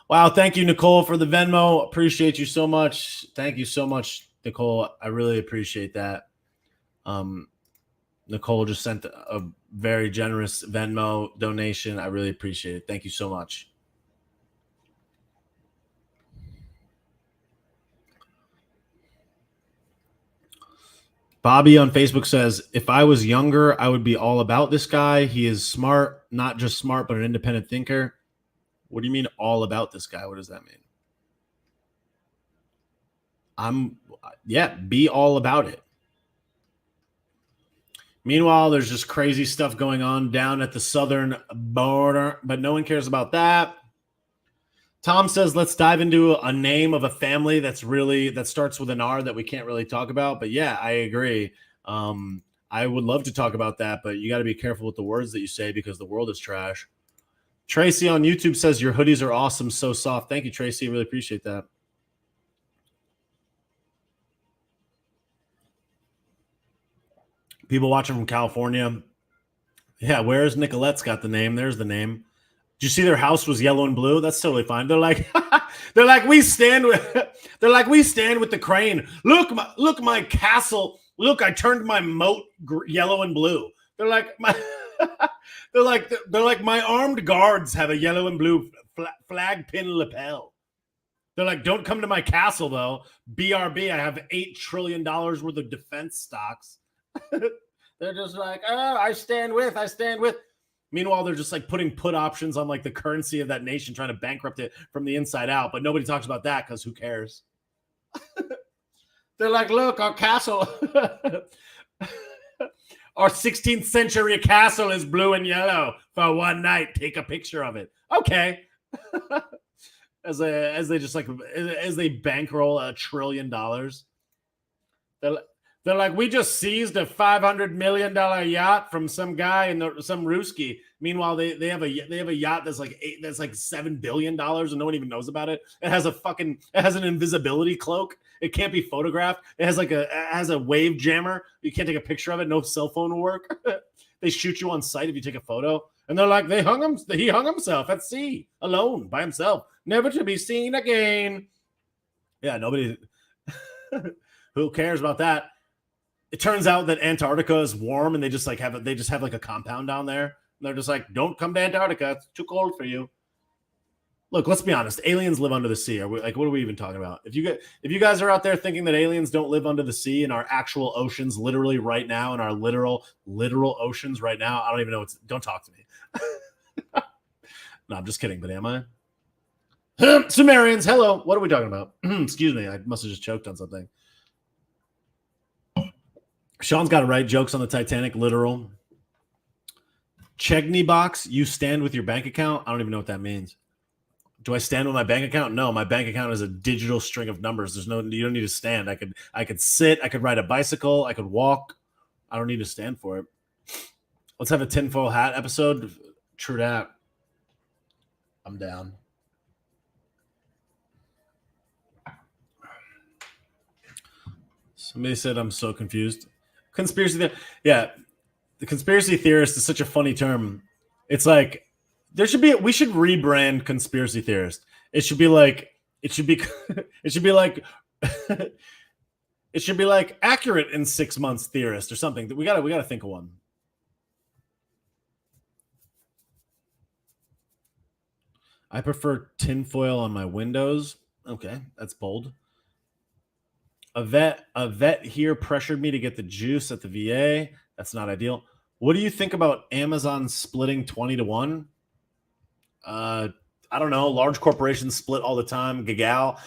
Wow, thank you, Nicole, for the Venmo. Appreciate you so much. Thank you so much, Nicole. I really appreciate that. Nicole just sent a very generous Venmo donation. I really appreciate it. Thank you so much. Bobby on Facebook says, if I was younger, I would be all about this guy. He is smart, not just smart, but an independent thinker. What do you mean all about this guy? What does that mean? Be all about it. Meanwhile, there's just crazy stuff going on down at the southern border, but no one cares about that. Tom says, let's dive into a name of a family that starts with an R that we can't really talk about. But yeah, I agree. I would love to talk about that, but you got to be careful with the words that you say because the world is trash. Tracy on YouTube says, your hoodies are awesome, so soft. Thank you, Tracy. I really appreciate that. People watching from California. Yeah, where's Nicolette's got the name? There's the name. Did you see their house was yellow and blue? That's totally fine. They're like, we stand with the crane. Look my castle. Look, I turned my moat yellow and blue. They're like my armed guards have a yellow and blue flag pin lapel. They're like, don't come to my castle though. BRB, I have $8 trillion worth of defense stocks. They're just like, oh, I stand with. Meanwhile, they're just like putting put options on like the currency of that nation, trying to bankrupt it from the inside out. But nobody talks about that because who cares? They're like, look, our castle, our 16th century castle is blue and yellow for one night. Take a picture of it. Okay. as they bankroll $1 trillion. They're like, we just seized a $500 million yacht from some guy and some Ruski. Meanwhile, they have a yacht that's like $7 billion and no one even knows about it. It has an invisibility cloak. It can't be photographed. It has a wave jammer. You can't take a picture of it. No cell phone will work. They shoot you on sight if you take a photo. And they're like, he hung himself at sea, alone, by himself, never to be seen again. Yeah, nobody who cares about that. It turns out that Antarctica is warm, and they just have a compound down there. And they're just like, don't come to Antarctica; it's too cold for you. Look, let's be honest. Aliens live under the sea. What are we even talking about? If you guys are out there thinking that aliens don't live under the sea in our actual oceans, literally right now, in our literal oceans right now, I don't even know. Don't talk to me. No, I'm just kidding. But am I? Sumerians, hello. What are we talking about? Excuse me. I must have just choked on something. Sean's got it right. Jokes on the Titanic, literal. Chegney box, you stand with your bank account. I don't even know what that means. Do I stand with my bank account? No, my bank account is a digital string of numbers. You don't need to stand. I could sit. I could ride a bicycle. I could walk. I don't need to stand for it. Let's have a tinfoil hat episode. True that. I'm down. Somebody said I'm so confused. Conspiracy theory. Yeah, the conspiracy theorist is such a funny term. It's like we should rebrand conspiracy theorist. It should be like accurate in 6 months theorist or something. We gotta think of one. I prefer tinfoil on my windows. Okay, that's bold. A vet here pressured me to get the juice at the VA. That's not ideal. What do you think about Amazon splitting 20-1? I don't know. Large corporations split all the time. Gagal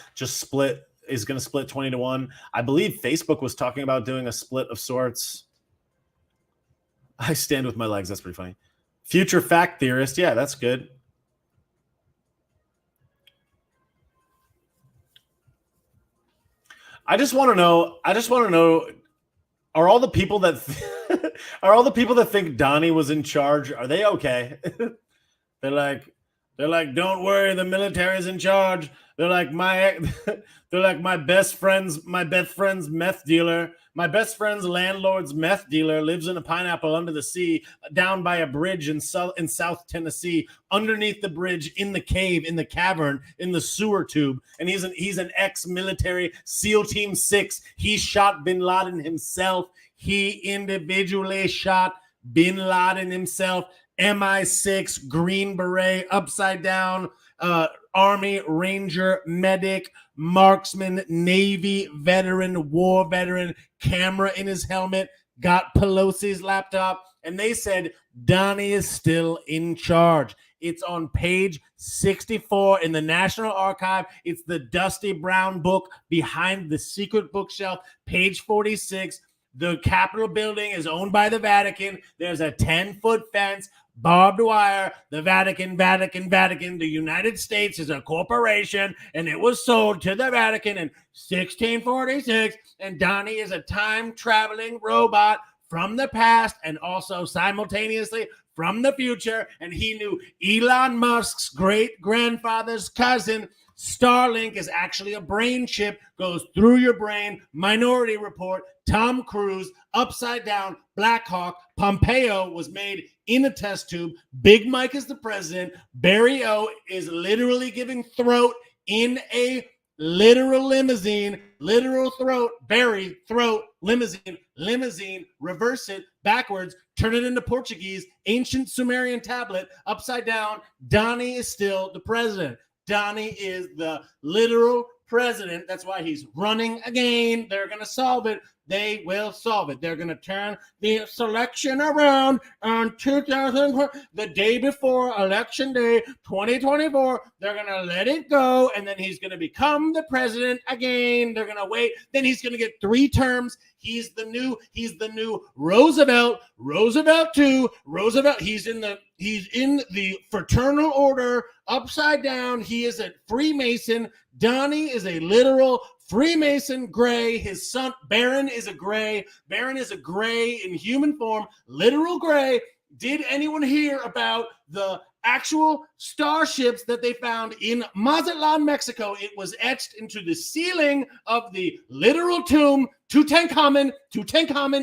is going to split 20-1. I believe Facebook was talking about doing a split of sorts. I stand with my legs. That's pretty funny. Future fact theorist. Yeah, that's good. I just want to know. Are all the people that think Donnie was in charge? Are they okay? They're like, don't worry, the military's in charge. They're like my best friend's meth dealer. My best friend's landlord's meth dealer lives in a pineapple under the sea, down by a bridge in South Tennessee, underneath the bridge, in the cave, in the cavern, in the sewer tube. And he's an ex-military SEAL Team 6. He shot Bin Laden himself. He individually shot Bin Laden himself. MI6, Green Beret, upside down, Army, Ranger, medic, marksman, Navy veteran, war veteran, camera in his helmet, got Pelosi's laptop, and they said Donnie is still in charge. It's on page 64 in the National Archive. It's the dusty brown book behind the secret bookshelf, page 46. The Capitol building is owned by the Vatican. There's a 10-foot fence, barbed wire. The Vatican. The United States is a corporation, and it was sold to the Vatican in 1646. And Donnie is a time-traveling robot from the past and also simultaneously from the future. And he knew Elon Musk's great-grandfather's cousin. Starlink is actually a brain chip, goes through your brain. Minority Report, Tom Cruise, Upside Down, Black Hawk, Pompeo was made in a test tube. Big Mike is the president. Barry O is literally giving throat in a literal limousine. Literal throat, Barry, throat, limousine, reverse it backwards, turn it into Portuguese, ancient Sumerian tablet, upside down. Donnie is still the president. Donnie is the literal president. That's why he's running again. They're going to solve it. They will solve it. They're going to turn the selection around on 2000, the day before election day, 2024. They're going to let it go, and then he's going to become the president again. They're going to wait. Then he's going to get 3 terms. He's the new Roosevelt 2, Roosevelt. He's in the fraternal order upside down. He is a Freemason. Donnie is a literal Freemason gray. His son Baron is a gray. Baron is a gray in human form, literal gray. Did anyone hear about the actual starships that they found in Mazatlan, Mexico? It was etched into the ceiling of the literal tomb, Tutankhamun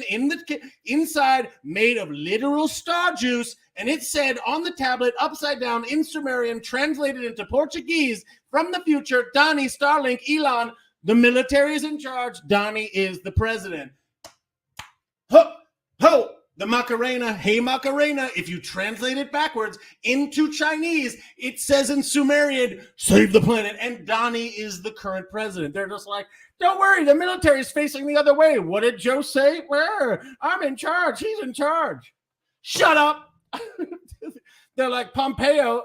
in the inside, made of literal star juice. And it said on the tablet, upside down in Sumerian, translated into Portuguese from the future, Donnie, Starlink, Elon, the military is in charge. Donnie is the president. Ho, ho. The Macarena, hey Macarena, if you translate it backwards into Chinese, it says in Sumerian, save the planet. And Donnie is the current president. They're just like, don't worry, the military is facing the other way. What did Joe say? Where? I'm in charge. He's in charge. Shut up. They're like Pompeo.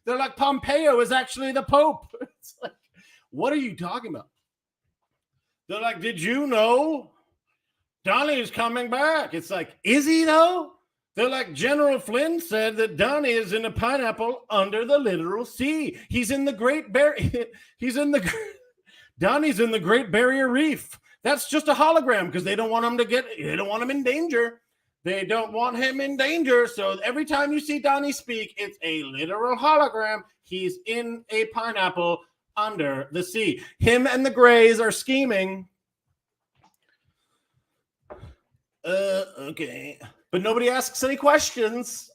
They're like Pompeo is actually the Pope. It's like, what are you talking about? They're like, did you know Donnie's coming back? It's like, is he though? They're like, General Flynn said that Donnie is in a pineapple under the literal sea. He's in the Great Barrier. Donnie's in the Great Barrier Reef. That's just a hologram because they don't want him in danger. They don't want him in danger. So every time you see Donnie speak, it's a literal hologram. He's in a pineapple under the sea. Him and the Greys are scheming. Okay. But nobody asks any questions.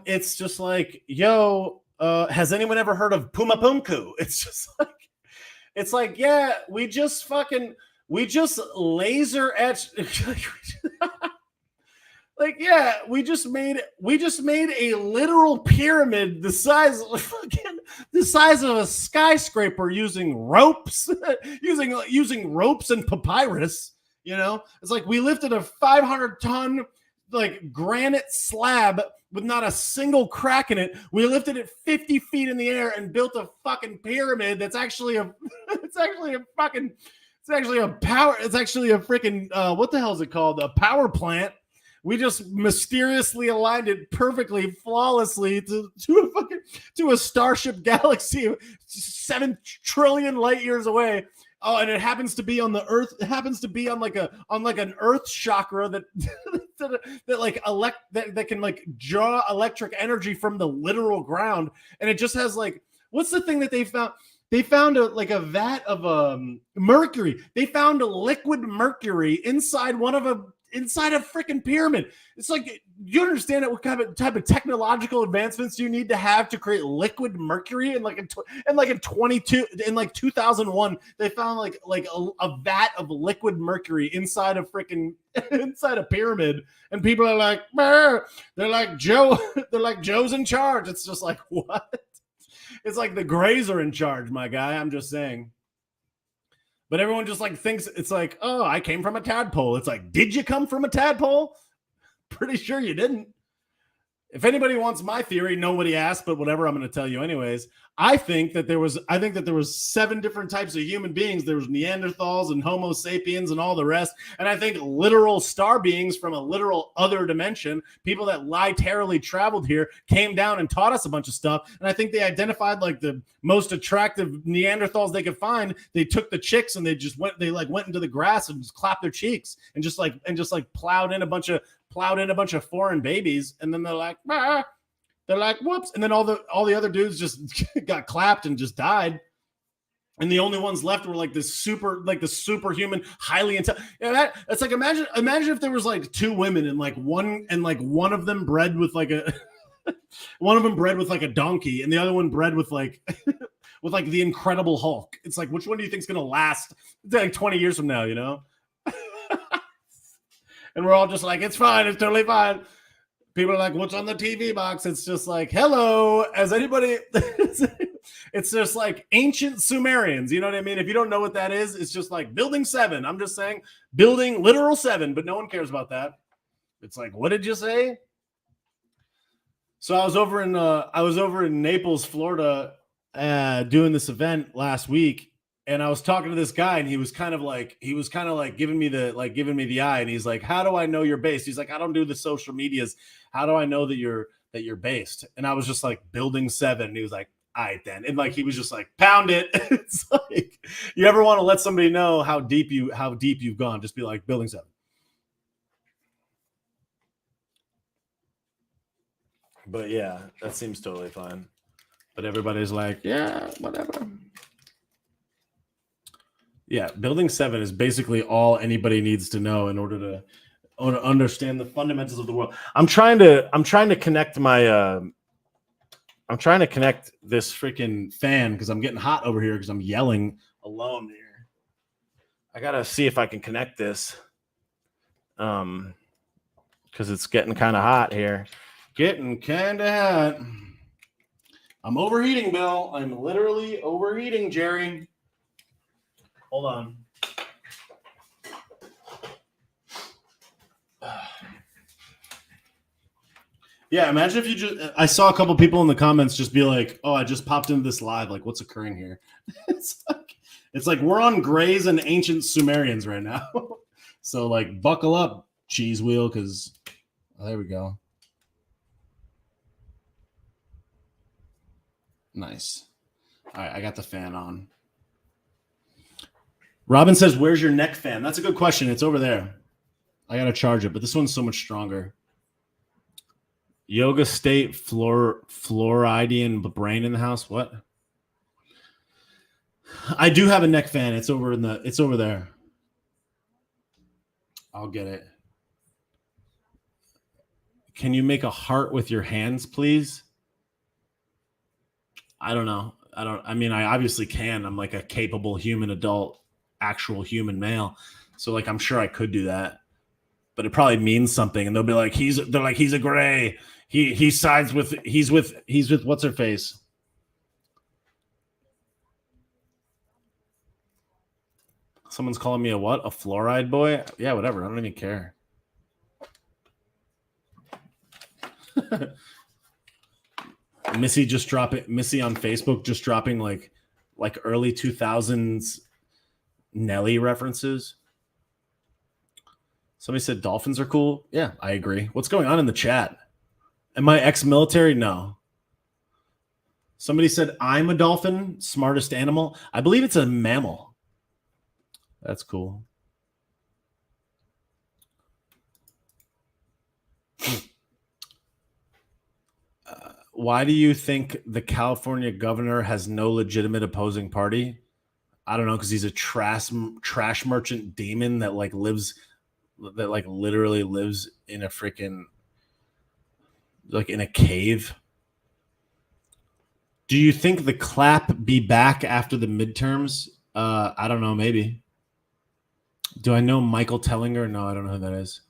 It's just like, yo, has anyone ever heard of Puma Punku? It's like, yeah, we just laser etched. Like, yeah, we just made a literal pyramid the size of a skyscraper using ropes, using ropes and papyrus. You know, it's like we lifted a 500-ton like granite slab with not a single crack in it. We lifted it 50 feet in the air and built a fucking pyramid that's actually a freaking what the hell is it called? A power plant. We just mysteriously aligned it perfectly, flawlessly to a starship galaxy 7 trillion light years away. Oh, and it happens to be on the Earth. It happens to be on like an Earth chakra that can like draw electric energy from the literal ground. And it just has like, what's the thing that they found? They found a vat of mercury. They found a liquid mercury inside inside a freaking pyramid. It's like, you understand what kind of type of technological advancements you need to have to create liquid mercury? In 2001, they found like a vat of liquid mercury inside a freaking inside a pyramid, and people are like, Burr. They're like Joe's in charge. It's just like, what? It's like the Greys are in charge, my guy. I'm just saying. But everyone just like thinks it's like, oh, I came from a tadpole. It's like, did you come from a tadpole? Pretty sure you didn't. If anybody wants my theory, nobody asked, but whatever, I'm going to tell you anyways. I think that there was 7 different types of human beings. There was Neanderthals and Homo sapiens and all the rest. And I think literal star beings from a literal other dimension, people that literally traveled here, came down and taught us a bunch of stuff. And I think they identified like the most attractive Neanderthals they could find. They took the chicks and they went into the grass and just clapped their cheeks and just plowed in a bunch of foreign babies, and then they're like, bah. They're like, whoops, and then all the other dudes just got clapped and just died, and the only ones left were like the superhuman, highly intelligent. Yeah, that's like, imagine if there was like 2 women and one of them bred with like a one of them bred with like a donkey, and the other one bred with like with like the Incredible Hulk. It's like, which one do you think's gonna last like 20 years from now? You know. And we're all just like, it's fine. It's totally fine. People are like, what's on the TV box? It's just like, hello. As anybody, it's just like ancient Sumerians. You know what I mean? If you don't know what that is, it's just like building 7. I'm just saying building literal 7, but no one cares about that. It's like, what did you say? So I was over in Naples, Florida, doing this event last week. And I was talking to this guy, and he was kind of like giving me the eye, and he's like, "How do I know you're based?" He's like, "I don't do the social medias. How do I know that you're based?" And I was just like, "Building 7." And he was like, "All right then." And like he was just like, "Pound it." It's like, you ever want to let somebody know how deep you've gone, just be like, "Building 7." But yeah, that seems totally fine. But everybody's like, "Yeah, whatever." Yeah, Building 7 is basically all anybody needs to know in order to understand the fundamentals of the world. I'm trying to connect this freaking fan because I'm getting hot over here because I'm yelling alone here. I gotta see if I can connect this, because it's getting kind of hot here. Getting kind of hot. I'm overheating, Bill. I'm literally overheating, Jerry. Hold on. Yeah, imagine if you just. I saw a couple people in the comments just be like, "Oh, I just popped into this live. Like, what's occurring here?" It's like we're on Greys and Ancient Sumerians right now. So, like, buckle up, cheese wheel, because there we go. Nice. All right, I got the fan on. Robin says, "Where's your neck fan?" That's a good question. It's over there. I got to charge it, but this one's so much stronger. Yoga State Floridian brain in the house. What? I do have a neck fan. It's over there. I'll get it. Can you make a heart with your hands, please? I don't know. I mean, I obviously can. I'm like a capable human adult, actual human male. So like I'm sure I could do that. But it probably means something, and they'll be like, he's a gray. He sides with he's with what's her face? Someone's calling me a what? A fluoride boy? Yeah, whatever. I don't even care. Missy on Facebook just dropping like early 2000s Nelly references. Somebody said dolphins are cool. Yeah, I agree. What's going on in the chat? Am I ex-military? No. Somebody said I'm a dolphin, smartest animal. I believe it's a mammal. That's cool. Why do you think the California governor has no legitimate opposing party? I don't know, because he's a trash merchant demon that literally lives in a freaking in a cave. Do you think the clap be back after the midterms? I don't know, maybe. Do I know Michael Tellinger? No, I don't know who that is.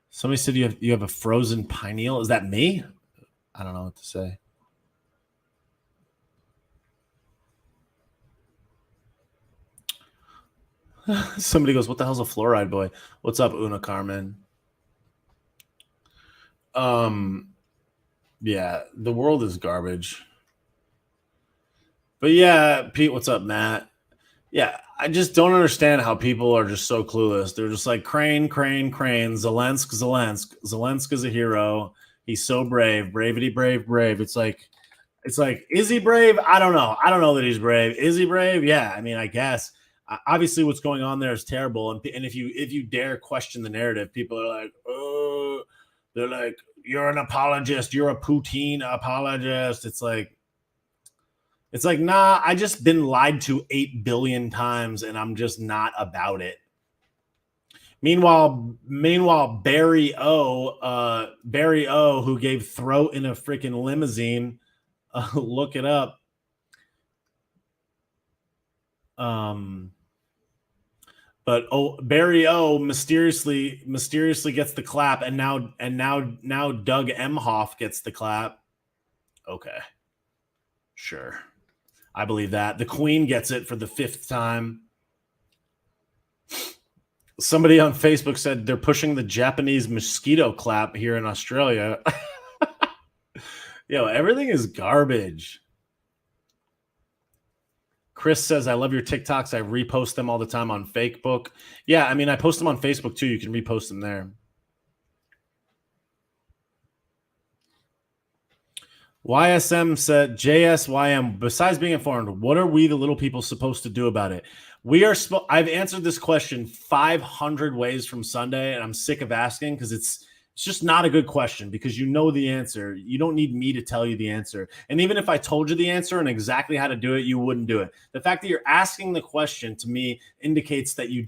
Somebody said you have a frozen pineal. Is that me? I don't know what to say. Somebody goes, "What the hell's a fluoride boy?" What's up, Una Carmen? Yeah, the world is garbage. But yeah, Pete, what's up, Matt? Yeah, I just don't understand how people are just so clueless. They're just like Crane. Zelensky is a hero. He's so brave. Bravity, brave. It's like, is he brave? I don't know. I don't know that he's brave. Is he brave? Yeah, I mean, I guess. Obviously, what's going on there is terrible. And if you dare question the narrative, people are like, oh, they're like, you're an apologist. You're a Putin apologist. It's like, nah, I just been lied to 8 billion times and I'm just not about it. Meanwhile, Barry O, who gave throat in a freaking limousine, look it up. But Barry O mysteriously gets the clap, and now Doug Emhoff gets the clap. Okay, sure. I believe that. The Queen gets it for the 5th time. Somebody on Facebook said they're pushing the Japanese mosquito clap here in Australia. Yo, everything is garbage. Chris says, I love your TikToks. I repost them all the time on Facebook. Yeah, I mean, I post them on Facebook too. You can repost them there. YSM said, JSYM, besides being informed, what are we, the little people, supposed to do about it? I've answered this question 500 ways from Sunday, and I'm sick of asking because it's just not a good question because you know the answer. You don't need me to tell you the answer. And even if I told you the answer and exactly how to do it, you wouldn't do it. The fact that you're asking the question to me indicates that you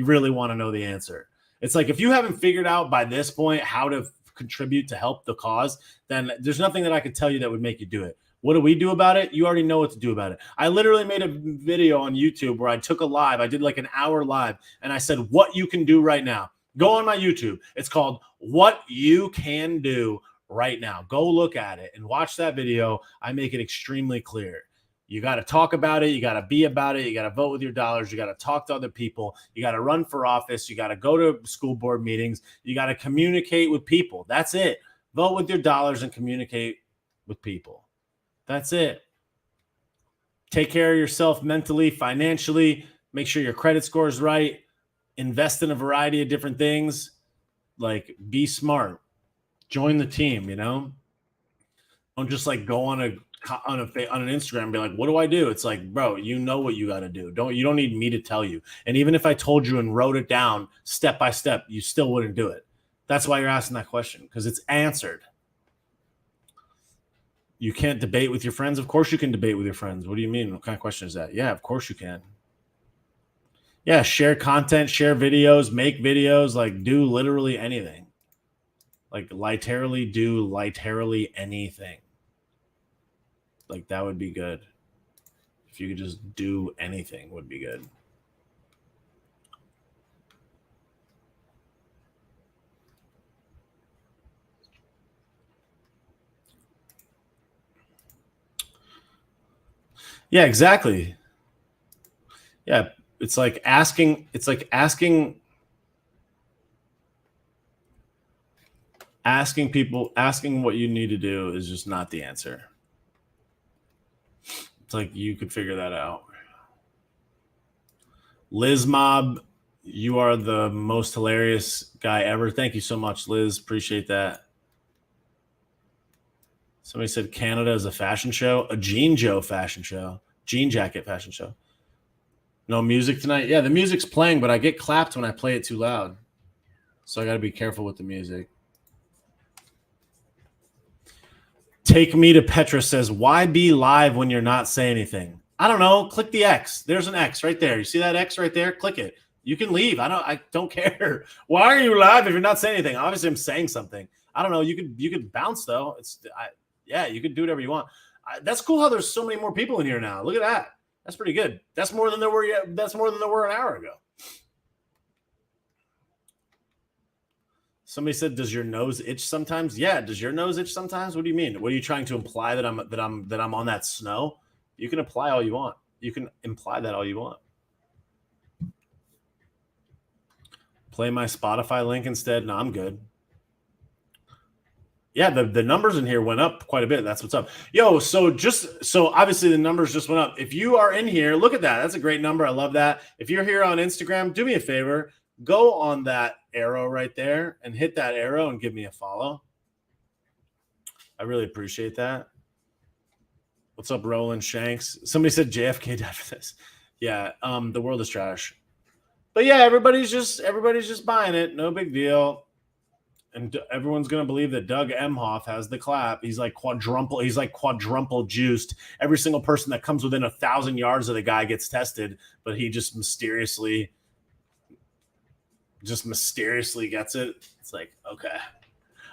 really want to know the answer. It's like if you haven't figured out by this point how to contribute to help the cause, then there's nothing that I could tell you that would make you do it. What do we do about it? You already know what to do about it. I literally made a video on YouTube where I took a live. I did like an hour live, and I said what you can do right now. Go on my YouTube. It's called What You Can Do Right Now. Go look at it and watch that video. I make it extremely clear. You got to talk about it. You got to be about it. You got to vote with your dollars. You got to talk to other people. You got to run for office. You got to go to school board meetings. You got to communicate with people. That's it. Vote with your dollars and communicate with people. That's it. Take care of yourself mentally, financially. Make sure your credit score is right. Invest in a variety of different things. Like, be smart. Join the team, you know? Don't just like go on an Instagram and be like, what do I do? It's like, bro, you know what you got to do. You don't need me to tell you. And even if I told you and wrote it down step by step, you still wouldn't do it. That's why you're asking that question, because it's answered. You can't debate with your friends. Of course you can debate with your friends. What do you mean? What kind of question is that? Yeah, of course you can. Yeah, share content, share videos, make videos, like do literally anything. Like literally anything. Like that would be good. If you could just do anything would be good. Yeah, exactly. Yeah, it's like asking what you need to do is just not the answer. It's like you could figure that out. Liz Mob, you are the most hilarious guy ever. Thank you so much, Liz. Appreciate that. Somebody said Canada is a fashion show, a Jean Joe fashion show, jean jacket fashion show. No music tonight? Yeah, the music's playing, but I get clapped when I play it too loud. So I got to be careful with the music. Take Me to Petra says, why be live when you're not saying anything? I don't know. Click the X. There's an X right there. You see that X right there? Click it. You can leave. I don't care. Why are you live if you're not saying anything? Obviously, I'm saying something. I don't know. You could bounce though. Yeah, you can do whatever you want. That's cool how there's so many more people in here now. Look at that. That's pretty good. That's more than there were an hour ago. Somebody said, "Does your nose itch sometimes?" Yeah. Does your nose itch sometimes? What do you mean? What are you trying to imply that I'm on that snow? You can apply all you want. You can imply that all you want. Play my Spotify link instead. No, I'm good. Yeah, the numbers in here went up quite a bit. That's what's up. Yo, so obviously the numbers just went up. If you are in here, look at that. That's a great number. I love that. If you're here on Instagram, do me a favor. Go on that arrow right there and hit that arrow and give me a follow. I really appreciate that. What's up, Roland Shanks? Somebody said JFK died for this. Yeah, the world is trash. But yeah, everybody's just buying it. No big deal. And everyone's going to believe that Doug Emhoff has the clap. He's like quadruple juiced. Every single person that comes within 1,000 yards of the guy gets tested, but he just mysteriously gets it. It's like, okay.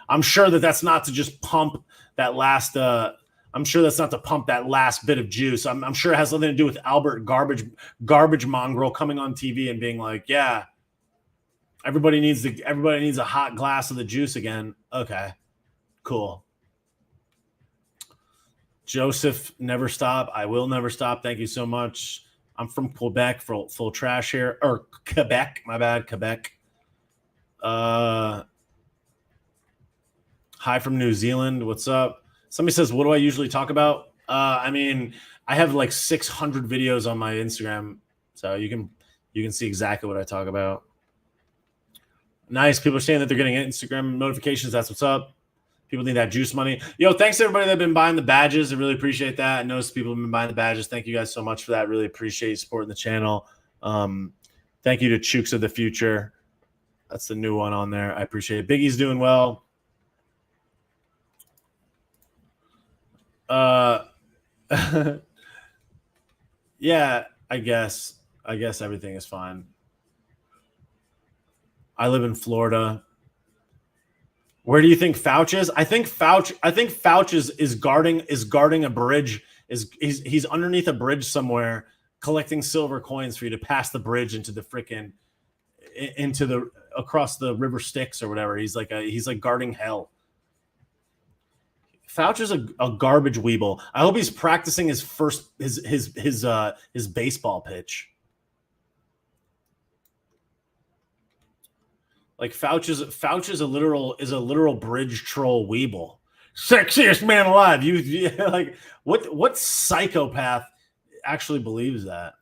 I'm sure that's not to just pump that last I'm sure that's not to pump that last bit of juice. I'm sure it has something to do with Albert garbage mongrel coming on TV and being like, yeah, everybody needs a hot glass of the juice again. Okay, cool. Joseph, never stop. I will never stop. Thank you so much. I'm from Quebec, full trash here. Or Quebec, my bad, Quebec. Hi from New Zealand. What's up? Somebody says, what do I usually talk about? I mean, I have like 600 videos on my Instagram, so you can see exactly what I talk about. Nice. People are saying that they're getting Instagram notifications. That's what's up. People need that juice money. Yo, thanks to everybody that's been buying the badges. I really appreciate that. I noticed people have been buying the badges. Thank you guys so much for that. Really appreciate you supporting the channel. Thank you to Chooks of the Future. That's the new one on there. I appreciate it. Biggie's doing well. Yeah, I guess everything is fine. I live in Florida. Where do you think Fouch is? I think Fouch is guarding a bridge. He's underneath a bridge somewhere, collecting silver coins for you to pass the bridge into the across the River Styx or whatever. He's like guarding hell. Fouch is a garbage weeble. I hope he's practicing his baseball pitch. Like Fouch is a literal bridge troll weeble. Sexiest man alive. You like what psychopath actually believes that?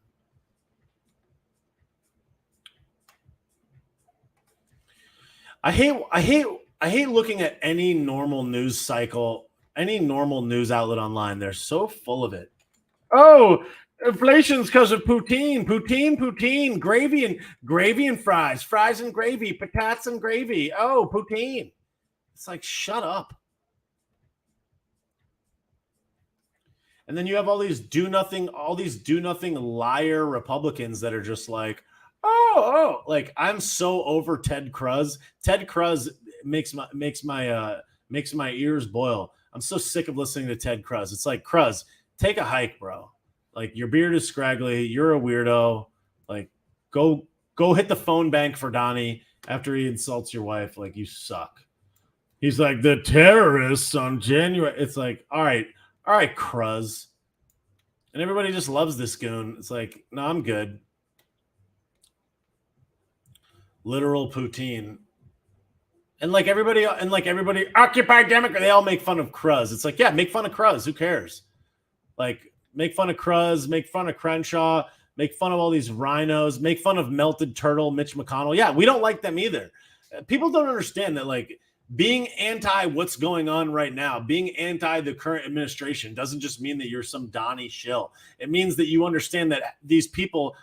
I hate looking at any normal news cycle, any normal news outlet online. They're so full of it. Oh, inflation's because of poutine, gravy and fries and gravy, patatas and gravy. Oh, poutine. It's like, shut up. And then you have all these do nothing liar Republicans that are just like, like I'm so over Ted Cruz. Ted Cruz makes my ears boil. I'm so sick of listening to Ted Cruz. It's like, Cruz, take a hike, bro. Like, your beard is scraggly. You're a weirdo. Like, go hit the phone bank for Donnie after he insults your wife. Like, you suck. He's like, the terrorists on January. It's like, all right, Cruz. And everybody just loves this goon. It's like, no, I'm good. Literal poutine. And like everybody, Occupy Democrat, they all make fun of Cruz. It's like, yeah, make fun of Cruz. Who cares? Like, make fun of Cruz, make fun of Crenshaw, make fun of all these rhinos, make fun of Melted Turtle, Mitch McConnell. Yeah, we don't like them either. People don't understand that, like, being anti what's going on right now, being anti the current administration doesn't just mean that you're some Donnie shill. It means that you understand that these people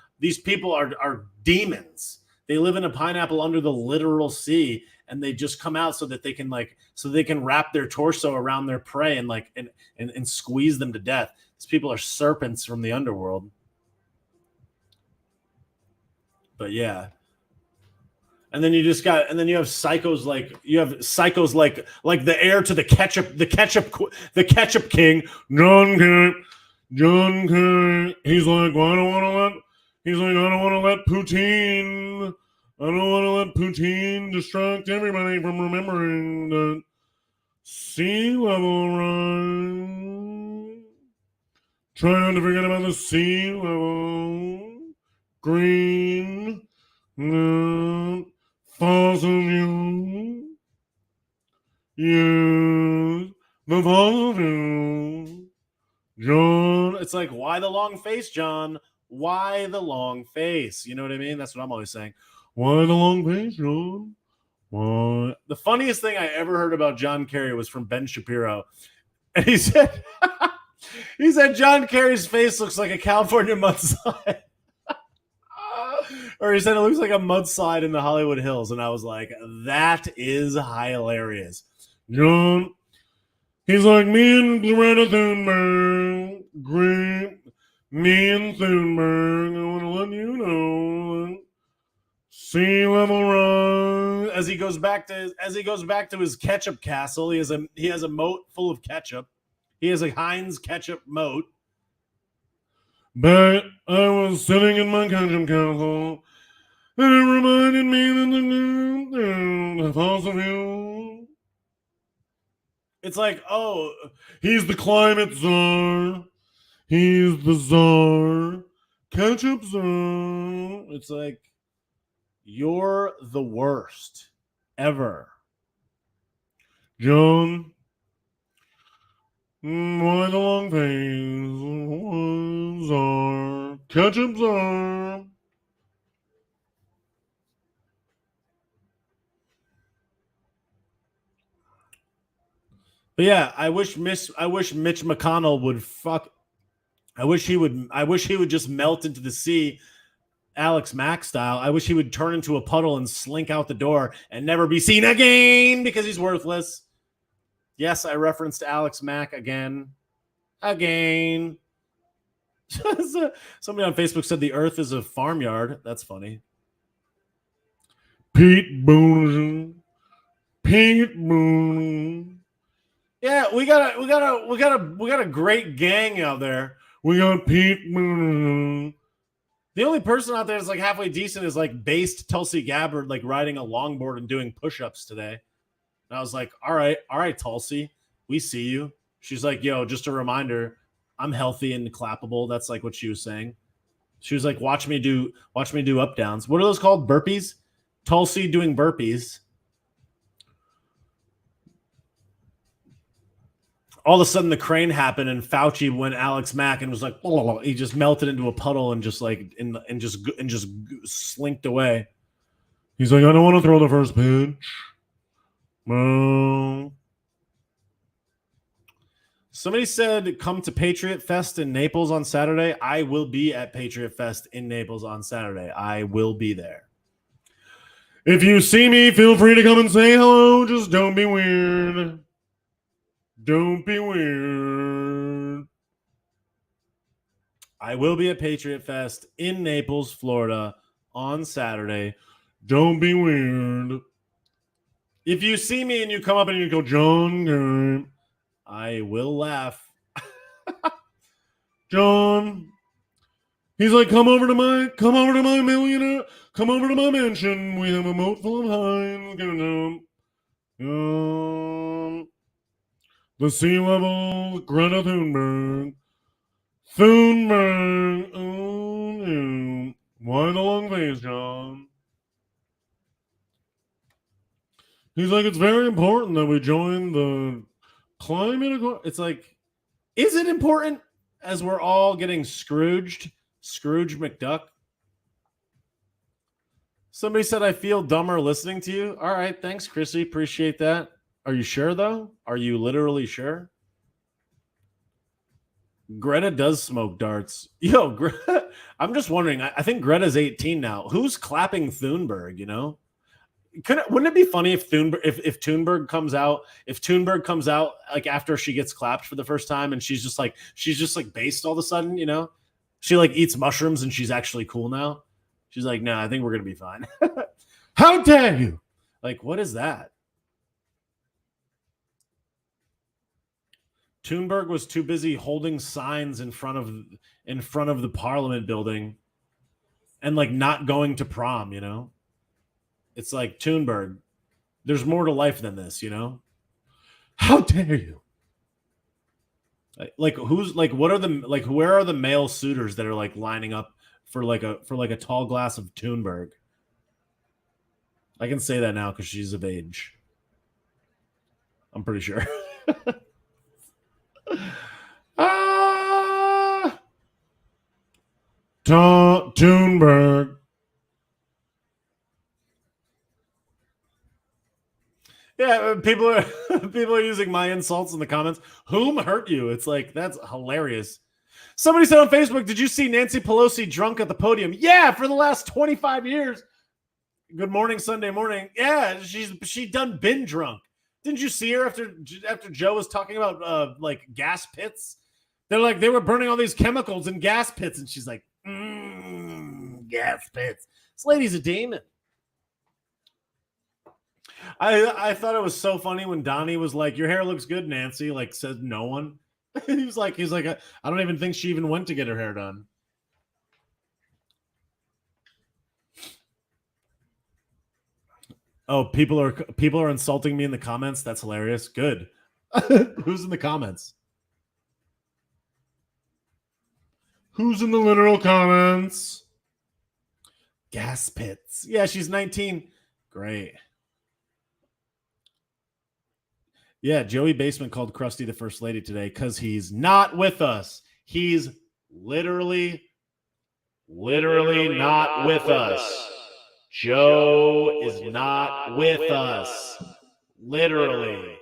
are demons. They live in a pineapple under the literal sea, and they just come out so that they can wrap their torso around their prey and squeeze them to death. These people are serpents from the underworld. But yeah. And then you have psychos like the heir to the ketchup king, John Kerry. He's like, well, I don't want to let Putin. I don't want to let Putin distract everybody from remembering that sea level rise. Try not to forget about the sea level. Green. Fossil fuel. Use the fossil fuel. John. It's like, why the long face, John? Why the long face? You know what I mean? That's what I'm always saying. Why the long face, John? Why? The funniest thing I ever heard about John Kerry was from Ben Shapiro. And he said, John Kerry's face looks like a California mudslide. Or he said it looks like a mudslide in the Hollywood Hills. And I was like, that is hilarious. John, he's like, me and Greta Thunberg, great. Me and Thunberg, I want to let you know, sea level rise. As he goes back to his ketchup castle, he has a moat full of ketchup. He has a Heinz ketchup moat. But I was sitting in my ketchup castle, and it reminded me of fossil fuel. It's like, oh, he's the climate czar. He's the czar. Ketchup czar. It's like, you're the worst ever. John, why the long face? Ketchup's on. But yeah, I wish Mitch McConnell would fuck. I wish he would just melt into the sea, Alex Mack style. I wish he would turn into a puddle and slink out the door and never be seen again because he's worthless. Yes, I referenced Alex Mack again. Somebody on Facebook said the Earth is a farmyard. That's funny. Pete Boone. Yeah, we got a great gang out there. We got Pete Boone. The only person out there that's like halfway decent is like based Tulsi Gabbard, like riding a longboard and doing push-ups today. And I was like, all right, Tulsi, we see you. She's like, yo, just a reminder, I'm healthy and clappable. That's like what she was saying. She was like, watch me do up downs. What are those called? Burpees? Tulsi doing burpees. All of a sudden the crane happened and Fauci went Alex Mack and was like, oh, he just melted into a puddle and just like and just slinked away. He's like, I don't want to throw the first pitch. Somebody said come to Patriot Fest in Naples on Saturday. I will be at Patriot Fest in Naples on Saturday. I will be there. If you see me, feel free to come and say hello. Just don't be weird. Don't be weird. I will be at Patriot Fest in Naples, Florida on Saturday. Don't be weird. If you see me and you come up and you go, John, I will laugh. John. He's like, come over to my millionaire, come over to my mansion. We have a moat full of hinds. The sea level, Greta Thunberg. Oh, no. Why the long face, John? He's like, it's very important that we join the climate accord. It's like, is it important as we're all getting Scrooge McDuck? Somebody said, I feel dumber listening to you. All right. Thanks, Chrissy. Appreciate that. Are you sure, though? Are you literally sure? Greta does smoke darts. Yo, I'm just wondering. I think Greta's 18 now. Who's clapping Thunberg, you know? Wouldn't it be funny if Thunberg comes out like after she gets clapped for the first time and she's just like based all of a sudden, you know? She like eats mushrooms and she's actually cool now. She's like, no, I think we're gonna be fine. How dare you? Like, what is that? Thunberg was too busy holding signs in front of the Parliament building and like not going to prom, you know? It's like, Thunberg, there's more to life than this, you know? How dare you? Like who's like what are the like where are the male suitors that are like lining up for like a tall glass of Thunberg? I can say that now because she's of age. I'm pretty sure. Thunberg. Yeah, people are using my insults in the comments. Whom hurt you? It's like, that's hilarious. Somebody said on Facebook, did you see Nancy Pelosi drunk at the podium? Yeah, for the last 25 years. Good morning, Sunday morning. Yeah, she done been drunk. Didn't you see her after Joe was talking about like gas pits? They're like, they were burning all these chemicals in gas pits, and she's like, gas pits. This lady's a demon. I thought it was so funny when Donnie was like, your hair looks good, Nancy. Like, said no one. he's like, I don't even think she even went to get her hair done. Oh, people are insulting me in the comments. That's hilarious. Good. Who's in the comments? Who's in the literal comments? Gas pits. Yeah, she's 19. Great. Yeah, Joey Basement called Krusty the First Lady today because he's not with us. He's literally Literally not with us. Joe is not with us. Literally.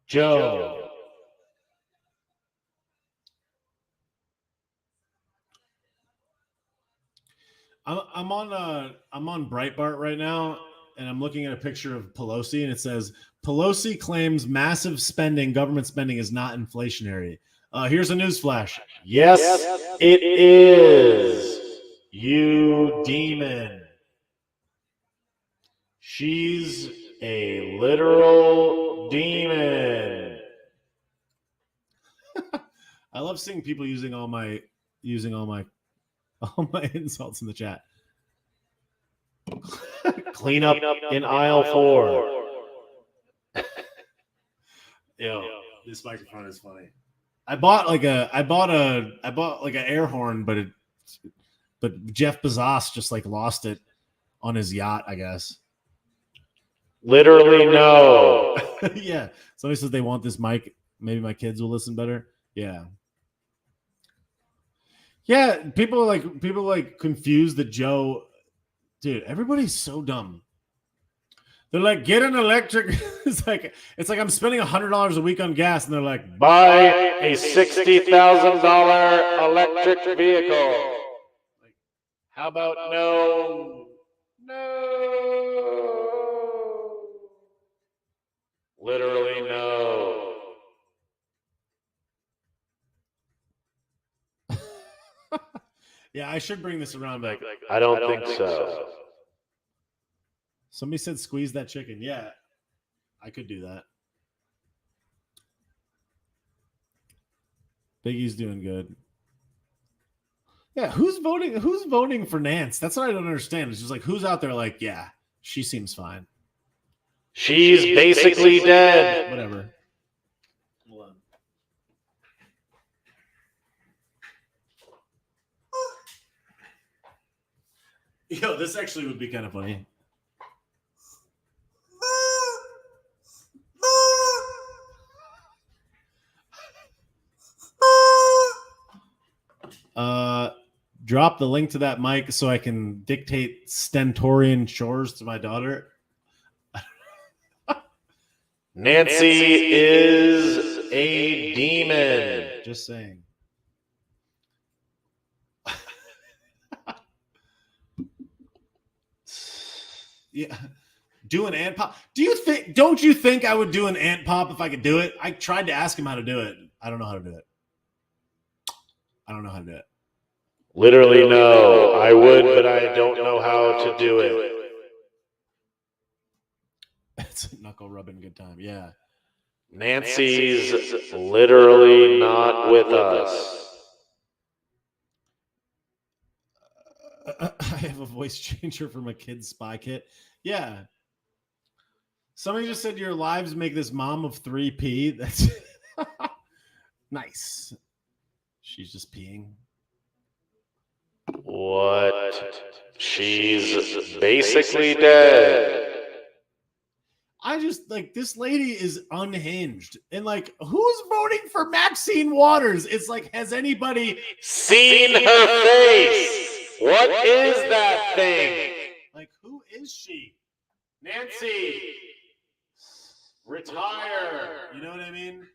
Joe. I'm on Breitbart right now, and I'm looking at a picture of Pelosi, and it says Pelosi claims massive government spending is not inflationary. Here's a news flash. Yes, it is. You demon. She's a literal demon. I love seeing people using all my insults in the chat. Clean up in aisle 4. Yo, this microphone is funny. I bought like an air horn, but Jeff Bezos just like lost it on his yacht, I guess. Literally no. Yeah. Somebody says they want this mic. Maybe my kids will listen better. Yeah. Yeah, people like confused that Joe, dude, everybody's so dumb. They're like, get an electric. It's like I'm spending $100 a week on gas, and they're like, buy a $60,000 electric vehicle. Like, how about no? Literally no. Yeah, I should bring this around back. I don't think so. Somebody said squeeze that chicken. Yeah, I could do that. Biggie's doing good. Yeah, who's voting for Nance? That's what I don't understand. It's just like, who's out there like, yeah, she seems fine. She's basically dead. Whatever. Hold on. Yo, this actually would be kind of funny. Drop the link to that mic so I can dictate stentorian chores to my daughter. Nancy is a demon. Just saying. Yeah. Do an ant pop. Don't you think I would do an ant pop if I could do it? I tried to ask him how to do it. I don't know how to do it. Literally no. I would, but I don't know how to do it. It's a knuckle rubbing good time. Yeah. Nancy's literally not with us. I have a voice changer for my kid's spy kit. Yeah. Somebody just said your lives make this mom of 3P. That's nice. She's just peeing. What? She's basically dead. I just like, this lady is unhinged. And like, who's voting for Maxine Waters? It's like, has anybody seen her face? What is that thing? Like, who is she? Nancy, retire. You know what I mean?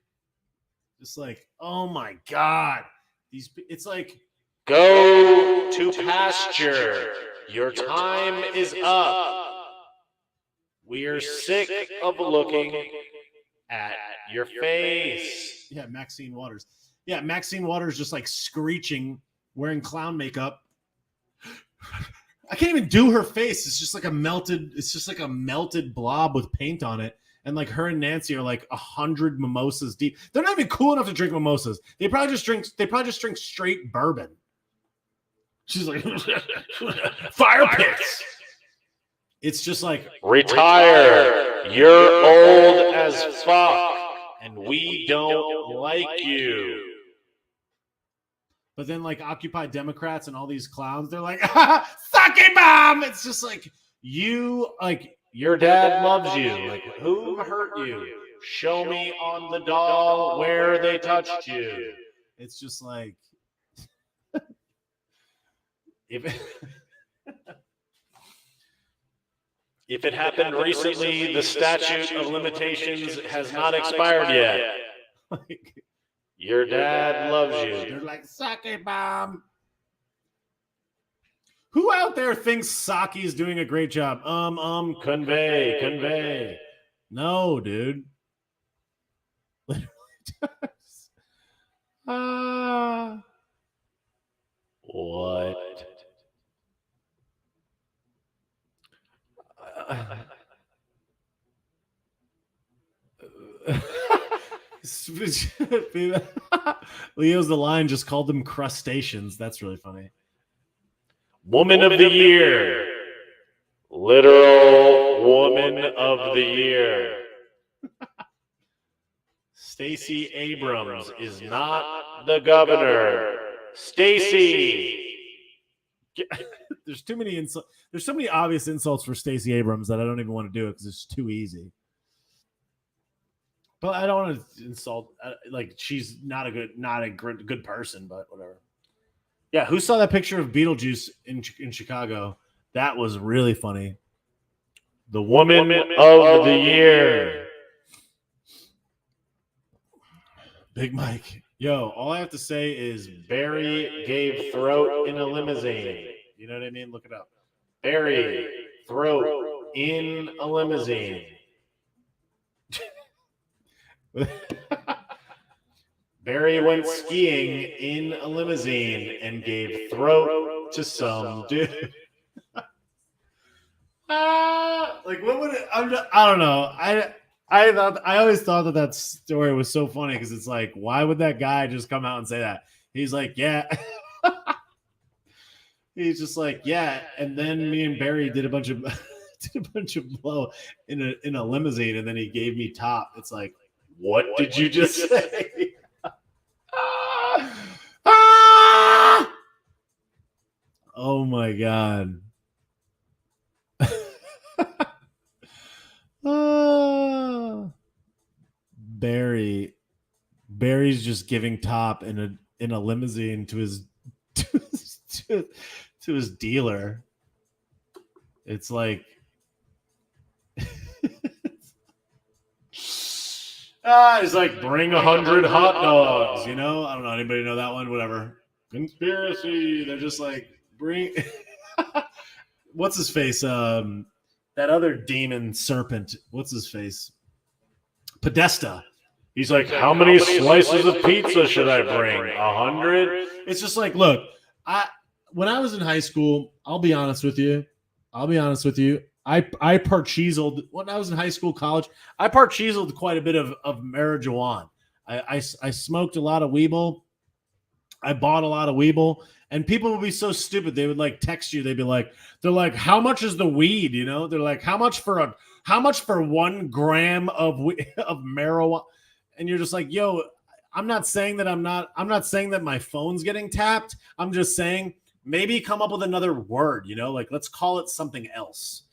Just like, oh my God. It's like, go to pasture. Your time is up. We are sick of looking at your face. Yeah, Maxine Waters. Yeah, Maxine Waters just like screeching, wearing clown makeup. I can't even do her face. It's just like a melted blob with paint on it. And like her and Nancy are like 100 mimosas deep. They're not even cool enough to drink mimosas. They probably just drink straight bourbon. She's like, fire pits. It's just like, retire. You're old as fuck, and we don't like you. But then, like, Occupy Democrats and all these clowns, they're like, sucky bomb. It's just like, your dad loves you. Like, who hurt you? Show me on the doll where they touched you. It's just like, if it happened recently, the statute of limitations has not expired yet. Like, your dad loves you. They're like, sake bomb. Who out there thinks Saki's doing a great job? Convey. No, dude. What? Leo's the line just called them crustaceans. That's really funny. Woman of the year. Literal woman of the year. Stacey Abrams is not the governor. Stacey. There's too many insults. There's so many obvious insults for Stacey Abrams that I don't even want to do it because it's too easy. But I don't want to insult. Like, she's not a good person, but whatever. Yeah, who saw that picture of Beetlejuice in Chicago? That was really funny. The woman of the year. Big Mike. Yo, all I have to say is Barry gave throat in a limousine. You know what I mean? Look it up. Barry, throat in a limousine. Barry went skiing in a limousine and gave throat to some dude. Like, what would it? I don't know. I always thought that story was so funny because it's like, why would that guy just come out and say that? He's like, yeah. He's just like, yeah. And then me and Barry did a bunch of blow in a limousine, and then he gave me top. It's like, what did you just say? Oh my God. Barry's just giving top in a limousine to his dealer. It's like, he's like, bring 100 hot dogs. You know, I don't know. Anybody know that one? Whatever. Conspiracy. They're just like, bring. What's his face? That other demon serpent. What's his face? Podesta. He's like, how many slices of pizza should I bring? 100? It's just like, look, when I was in high school, I'll be honest with you. I parcheeseled when I was in high school, college. I parcheeseled quite a bit of marijuana. I smoked a lot of Weeble. I bought a lot of Weeble, and people would be so stupid. They would like text you. They'd be like, they're like, how much is the weed? You know, they're like, how much for 1 gram of marijuana? And you're just like, yo, I'm not saying that my phone's getting tapped. I'm just saying maybe come up with another word, you know, like let's call it something else.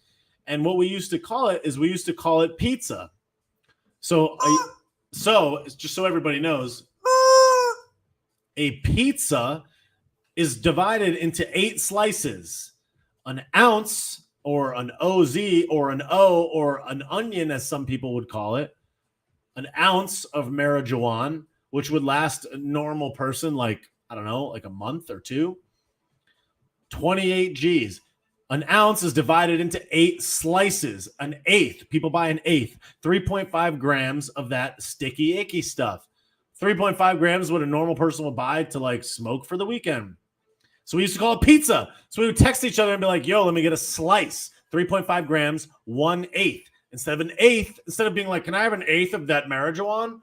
And what we used to call it pizza. So just so everybody knows, a pizza is divided into 8 slices. An ounce, or an OZ, or an O, or an onion, as some people would call it. An ounce of marijuana, which would last a normal person like, I don't know, like a month or 2. 28 G's. An ounce is divided into 8 slices. An eighth. People buy an eighth. 3.5 grams of that sticky, icky stuff. 3.5 grams is what a normal person would buy to like smoke for the weekend. So we used to call it pizza. So we would text each other and be like, yo, let me get a slice. 3.5 grams, 1/8. Instead of being like, can I have an eighth of that marijuana?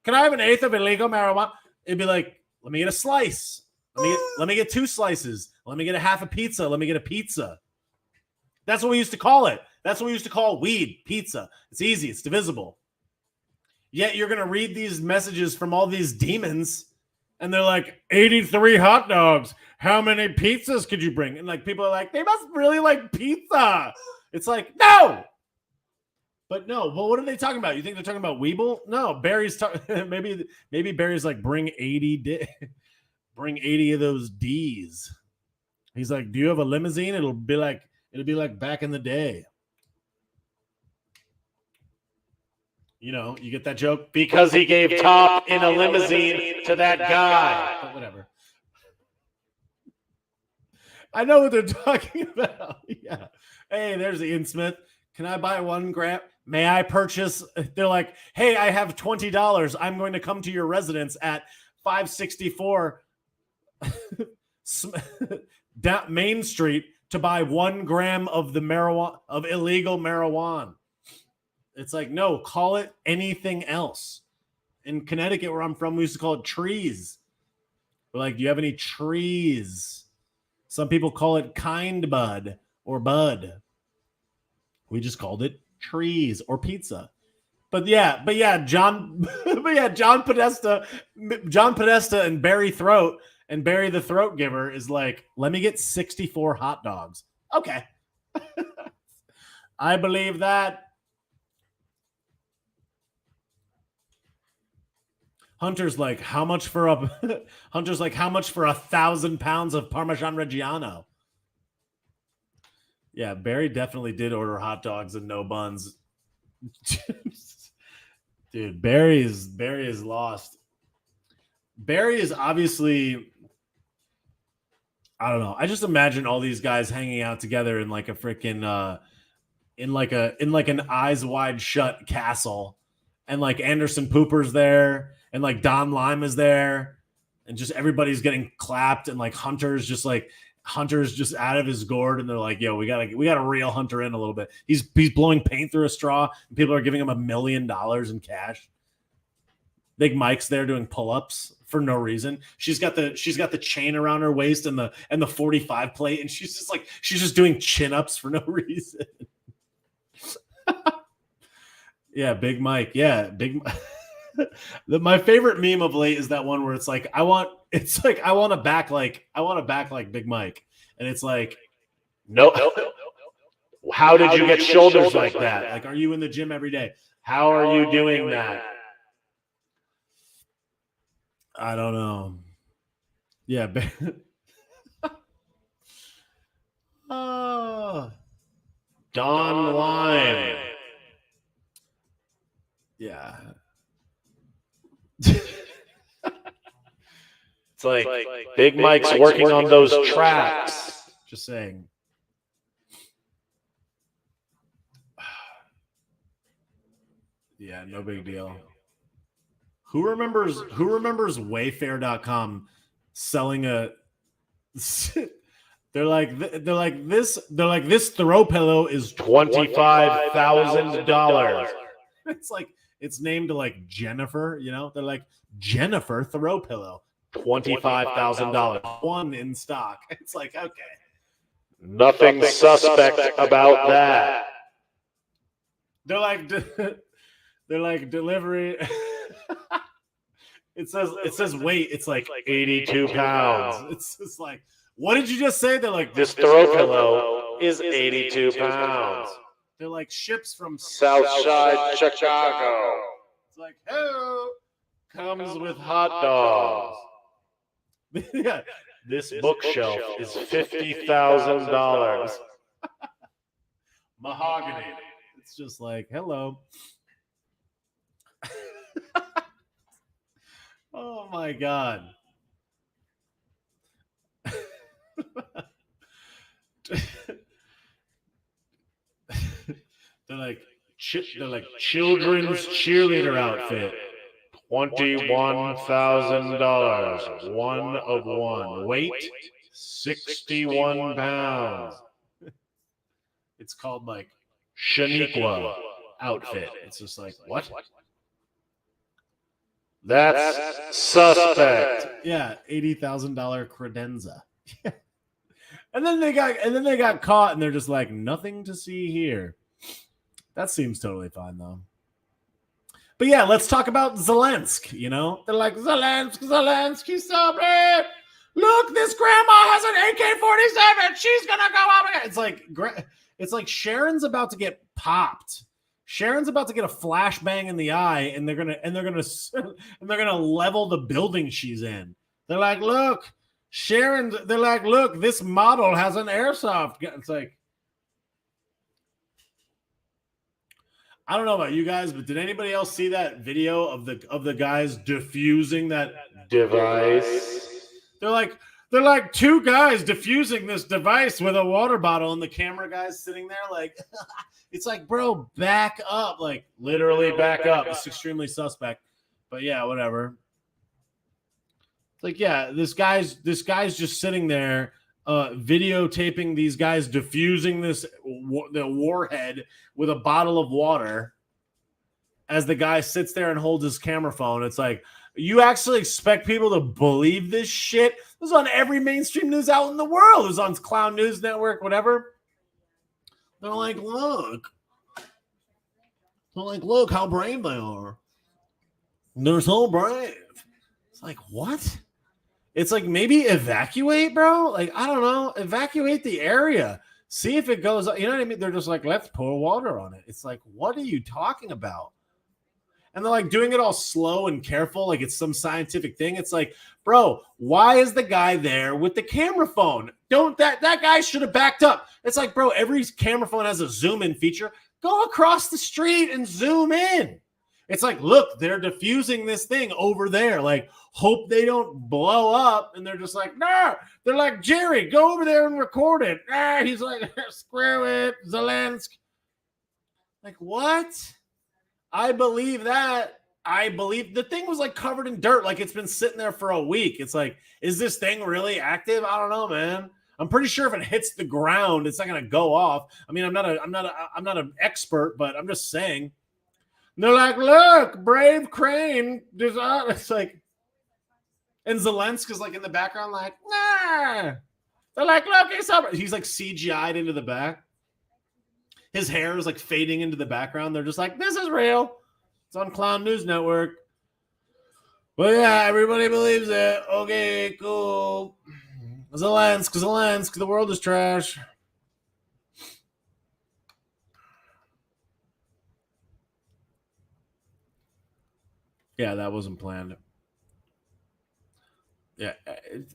Can I have an eighth of illegal marijuana? It'd be like, let me get a slice. Let me get 2 slices. Let me get a half a pizza. Let me get a pizza. That's what we used to call it. That's what we used to call weed, pizza. It's easy. It's divisible. Yet you're going to read these messages from all these demons, and they're like, 83 hot dogs. How many pizzas could you bring? And like people are like, they must really like pizza. It's like, no. But no, well, what are they talking about? You think they're talking about Weeble? No, Barry's talking. maybe Barry's like bring 80 bring 80 of those D's. He's like, do you have a limousine? It'll be like back in the day. You know, you get that joke? Because he gave top in a limousine to that guy. But whatever. I know what they're talking about. Yeah. Hey, there's Ian Smith. Can I buy 1 gram? May I purchase? They're like, hey, I have $20. I'm going to come to your residence at 564 Main Street to buy 1 gram of the marijuana, of illegal marijuana. It's like, no, call it anything else. In Connecticut, where I'm from, we used to call it trees. We're like, do you have any trees? Some people call it kind bud or bud. We just called it trees or pizza. But yeah, John Podesta and Barry Throat and Barry the Throat Giver is like, let me get 64 hot dogs. Okay. I believe that. Hunter's like, how much for 1,000 pounds of Parmesan Reggiano? Yeah, Barry definitely did order hot dogs and no buns. Dude, Barry is lost. Barry is obviously, I don't know. I just imagine all these guys hanging out together in like a freaking in like an eyes wide shut castle, and like Anderson Pooper's there, and like Don Lime is there, and just everybody's getting clapped, and like Hunter's just out of his gourd, and they're like, yo, we gotta reel Hunter in a little bit. He's blowing paint through a straw, and people are giving him $1 million in cash. Big Mike's there doing pull-ups for no reason. She's got the chain around her waist and the 45 plate, and she's just doing chin-ups for no reason. Yeah, Big Mike. Yeah, my favorite meme of late is that one where it's like, I want to back like Big Mike, and it's like, no. How did you get shoulders like that? Like, are you in the gym every day? How are you doing that? I don't know. Yeah. Don Lime. Yeah. It's like Big Mike's working on those tracks. Just saying. Yeah, no big deal. Who remembers Wayfair.com selling a they're like this throw pillow is $25,000. It's like it's named like Jennifer, you know? They're like Jennifer throw pillow, $25,000, one in stock. It's like, okay. Nothing suspect about that. They're like delivery. It says weight. It's like 82 pounds. It's just like, what did you just say? They're like, this throw pillow is 82 pounds. They're like ships from Southside Chicago. It's like, oh, comes with hot dogs. Yeah, this bookshelf is $50,000. Mahogany. It's just like, hello. Oh my God. They're like children's cheerleader outfit, $21,000, one of one. Weight 61 pounds. It's called like Shaniqua outfit. It's just like, what? That's suspect. Yeah, $80,000 credenza. And then they got caught, and they're just like, nothing to see here. That seems totally fine though. But yeah, let's talk about Zelensky. You know, they're like, Zelensky, so brave. Look, this grandma has an AK-47. She's gonna go out again. It's like Sharon's about to get popped Sharon's about to get a flashbang in the eye, and they're gonna level the building she's in. They're like, look, Sharon. They're like, look, this model has an airsoft gun. It's like, I don't know about you guys, but did anybody else see that video of the guys defusing that device? They're like two guys defusing this device with a water bottle, and the camera guy's sitting there like, it's like, bro, back up, like literally back up. It's extremely suspect, but yeah, whatever. It's like, yeah, this guy's just sitting there, videotaping these guys defusing the warhead with a bottle of water. As the guy sits there and holds his camera phone, it's like, you actually expect people to believe this shit? It was on every mainstream news out in the world. It was on Clown News Network, whatever. They're like, look how brave they are. They're so brave. It's like, what? It's like, maybe evacuate, bro. Like, I don't know. Evacuate the area. See if it goes. You know what I mean? They're just like, let's pour water on it. It's like, what are you talking about? And they're like doing it all slow and careful, like it's some scientific thing. It's like, bro, why is the guy there with the camera phone? That guy should have backed up. It's like, bro, every camera phone has a zoom in feature. Go across the street and zoom in. It's like, look, they're diffusing this thing over there. Like, hope they don't blow up. And they're just like, no. They're like, Jerry, go over there and record it. He's like, screw it, Zelensky. Like, what? I believe that. I believe the thing was like covered in dirt. Like it's been sitting there for a week. It's like, is this thing really active? I don't know, man. I'm pretty sure if it hits the ground, it's not going to go off. I mean, I'm not an expert, but I'm just saying. And they're like, look, brave crane. It's like, and Zelensky's like in the background, like, nah. They're like, look, he's like CGI'd into the back. His hair is like fading into the background. They're just like, this is real. It's on Clown News Network. Well, yeah, everybody believes it. Okay, cool. Zelensky, the world is trash. Yeah, that wasn't planned. Yeah,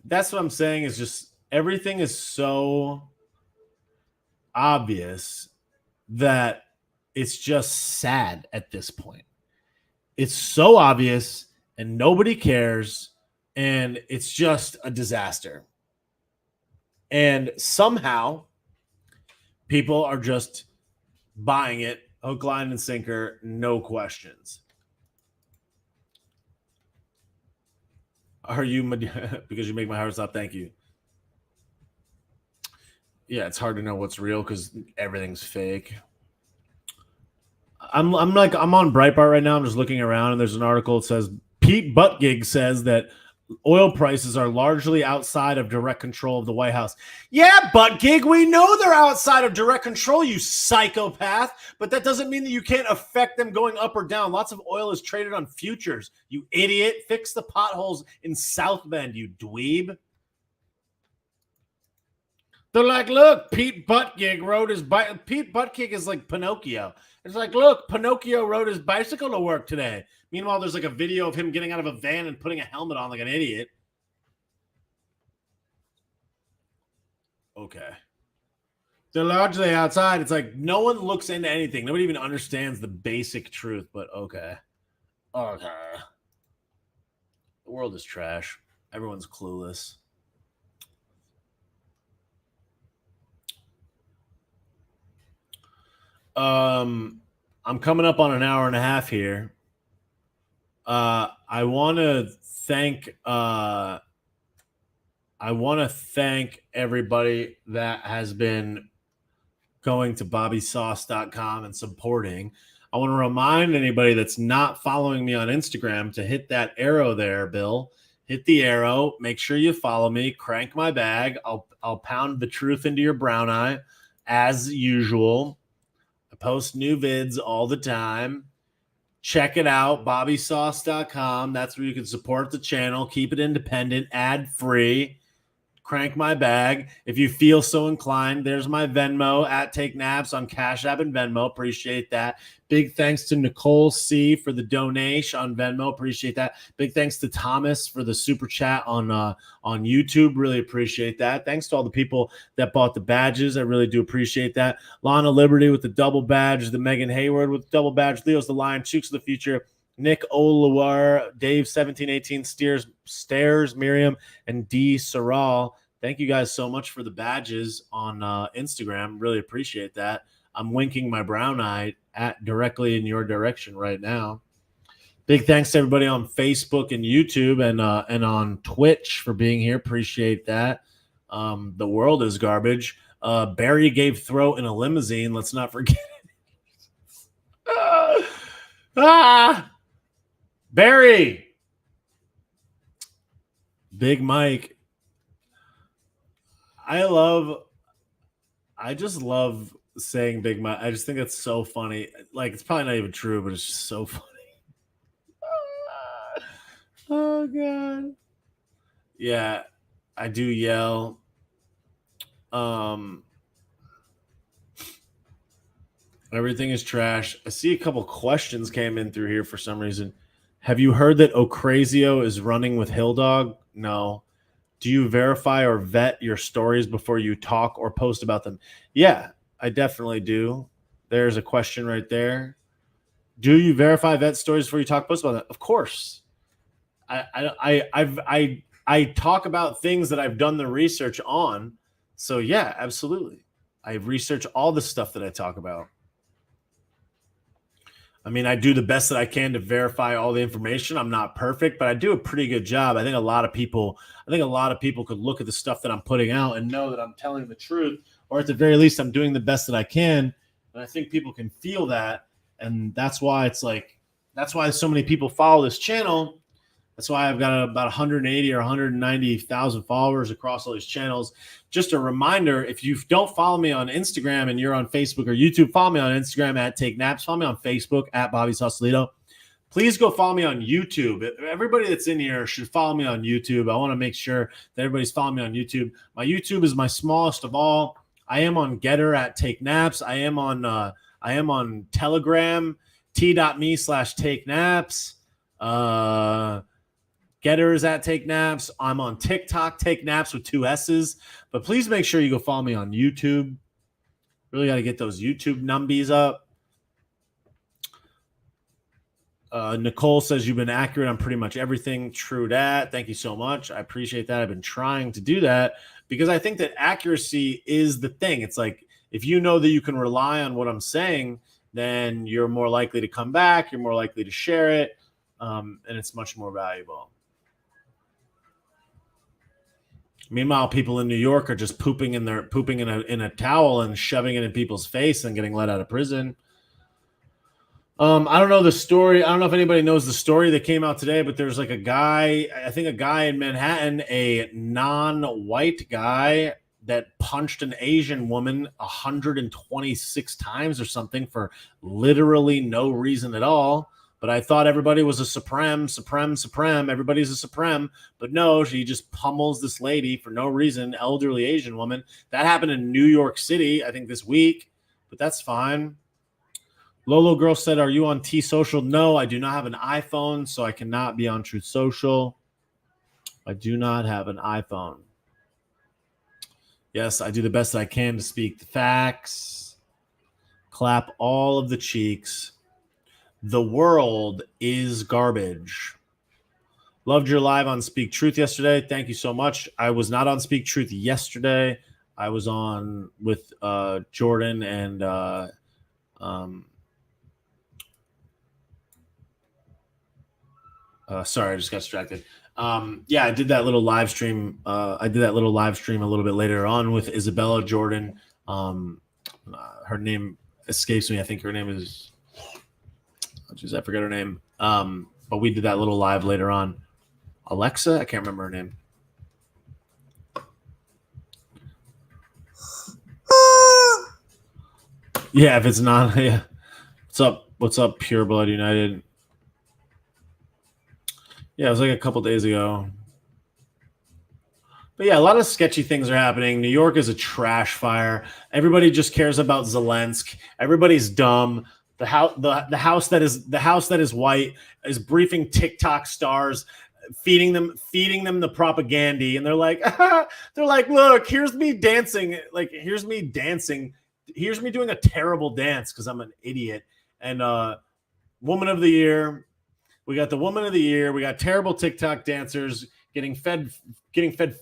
that's what I'm saying is just everything is so obvious that it's just sad at this point. It's so obvious and nobody cares and it's just a disaster. And somehow people are just buying it, hook, line, and sinker, no questions. Are you because you make my heart stop? Thank you. Yeah, it's hard to know what's real because everything's fake. I'm on Breitbart right now. I'm just looking around, and there's an article that says Pete Buttigieg says that oil prices are largely outside of direct control of the White House. Yeah, Buttigieg, we know they're outside of direct control, you psychopath, but that doesn't mean that you can't affect them going up or down. Lots of oil is traded on futures. You idiot. Fix the potholes in South Bend, you dweeb. They're like, look, Pete Buttigieg rode his bike. Pete Buttigieg is like Pinocchio. It's like, look, Pinocchio rode his bicycle to work today. Meanwhile, there's like a video of him getting out of a van and putting a helmet on like an idiot. Okay. They're largely outside. It's like no one looks into anything. Nobody even understands the basic truth, but okay. Okay. The world is trash. Everyone's clueless. I'm coming up on an hour and a half here. I want to thank everybody that has been going to bobbysauce.com and supporting. I want to remind anybody that's not following me on Instagram to hit that arrow there, Bill. Hit the arrow. Make sure you follow me. Crank my bag. I'll pound the truth into your brown eye as usual. I post new vids all the time. Check it out, bobbysauce.com. That's where you can support the channel, keep it independent, ad-free. crank my bag. If you feel so inclined, there's my Venmo at Take Naps on Cash App and Venmo. Appreciate that. Big thanks to Nicole C for the donation on Venmo. Appreciate that. Big thanks to Thomas for the super chat on YouTube. Really appreciate that. Thanks to all the people that bought the badges. I really do appreciate that. Lana Liberty with the double badge. The Megan Hayward with the double badge. Leo's the Lion. Chooks of the Future. Nick Oluwar, Dave 1718 Stairs, Miriam, and D Saral. Thank you guys so much for the badges on Instagram. Really appreciate that. I'm winking my brown eye at directly in your direction right now. Big thanks to everybody on Facebook and YouTube and on Twitch for being here. Appreciate that. The world is garbage. Barry gave throat in a limousine. Let's not forget. Barry. Big Mike. I just love saying Big Mike. I just think it's so funny. Like, it's probably not even true, but it's just so funny. Oh, God. Yeah, I do yell. Everything is trash. I see a couple questions came in through here for some reason. Have you heard that Ocrazio is running with Hill Dog? No. Do you verify or vet your stories before you talk or post about them? Yeah, I definitely do. There's a question right there. Do you verify, vet stories before you talk, post about them? Of course. I talk about things that I've done the research on. So yeah, absolutely. I research all the stuff that I talk about. I mean, I do the best that I can to verify all the information. I'm not perfect, but I do a pretty good job. I think a lot of people could look at the stuff that I'm putting out and know that I'm telling the truth, or at the very least, I'm doing the best that I can. And I think people can feel that. And that's why so many people follow this channel. That's why I've got about 180 or 190,000 followers across all these channels. Just a reminder, if you don't follow me on Instagram and you're on Facebook or YouTube, follow me on Instagram at Take Naps. Follow me on Facebook at Bobby Sausalito. Please go follow me on YouTube. Everybody that's in here should follow me on YouTube. I want to make sure that everybody's following me on YouTube. My YouTube is my smallest of all. I am on Getter at Take Naps. I am on Telegram, t.me/Take Naps. Getter is at Take Naps. I'm on TikTok, Take Naps with 2 S's. But please make sure you go follow me on YouTube. Really got to get those YouTube numbies up. Nicole says you've been accurate on pretty much everything. True that. Thank you so much. I appreciate that. I've been trying to do that because I think that accuracy is the thing. It's like if you know that you can rely on what I'm saying, then you're more likely to come back. You're more likely to share it. And it's much more valuable. Meanwhile, people in New York are just pooping in a towel and shoving it in people's face and getting let out of prison. I don't know the story. I don't know if anybody knows the story that came out today, but there's like a guy in Manhattan, a non-white guy that punched an Asian woman 126 times or something for literally no reason at all. But I thought everybody was a supreme. Everybody's a supreme. But no, she just pummels this lady for no reason, elderly Asian woman. That happened in New York City, I think, this week. But that's fine. Lolo Girl said, are you on T-Social? No, I do not have an iPhone, so I cannot be on Truth Social. I do not have an iPhone. Yes, I do the best I can to speak the facts. Clap all of the cheeks. The world is garbage. Loved your live on Speak Truth yesterday. Thank you so much. I was not on Speak Truth yesterday. I was on with Jordan and sorry, I just got distracted. Yeah, I did that little live stream. A little bit later on with Isabella Jordan. Her name escapes me. I think her name is. I forget her name. But we did that little live later on. Alexa? I can't remember her name. Yeah, if it's not, yeah. What's up, Pure Blood United? Yeah, it was like a couple days ago. But yeah, a lot of sketchy things are happening. New York is a trash fire. Everybody just cares about Zelensky. Everybody's dumb. The house that is white is briefing TikTok stars, feeding them the propaganda, and they're like, look, here's me dancing. Like, here's me dancing. Here's me doing a terrible dance because I'm an idiot. And woman of the year, we got the woman of the year. We got terrible TikTok dancers getting fed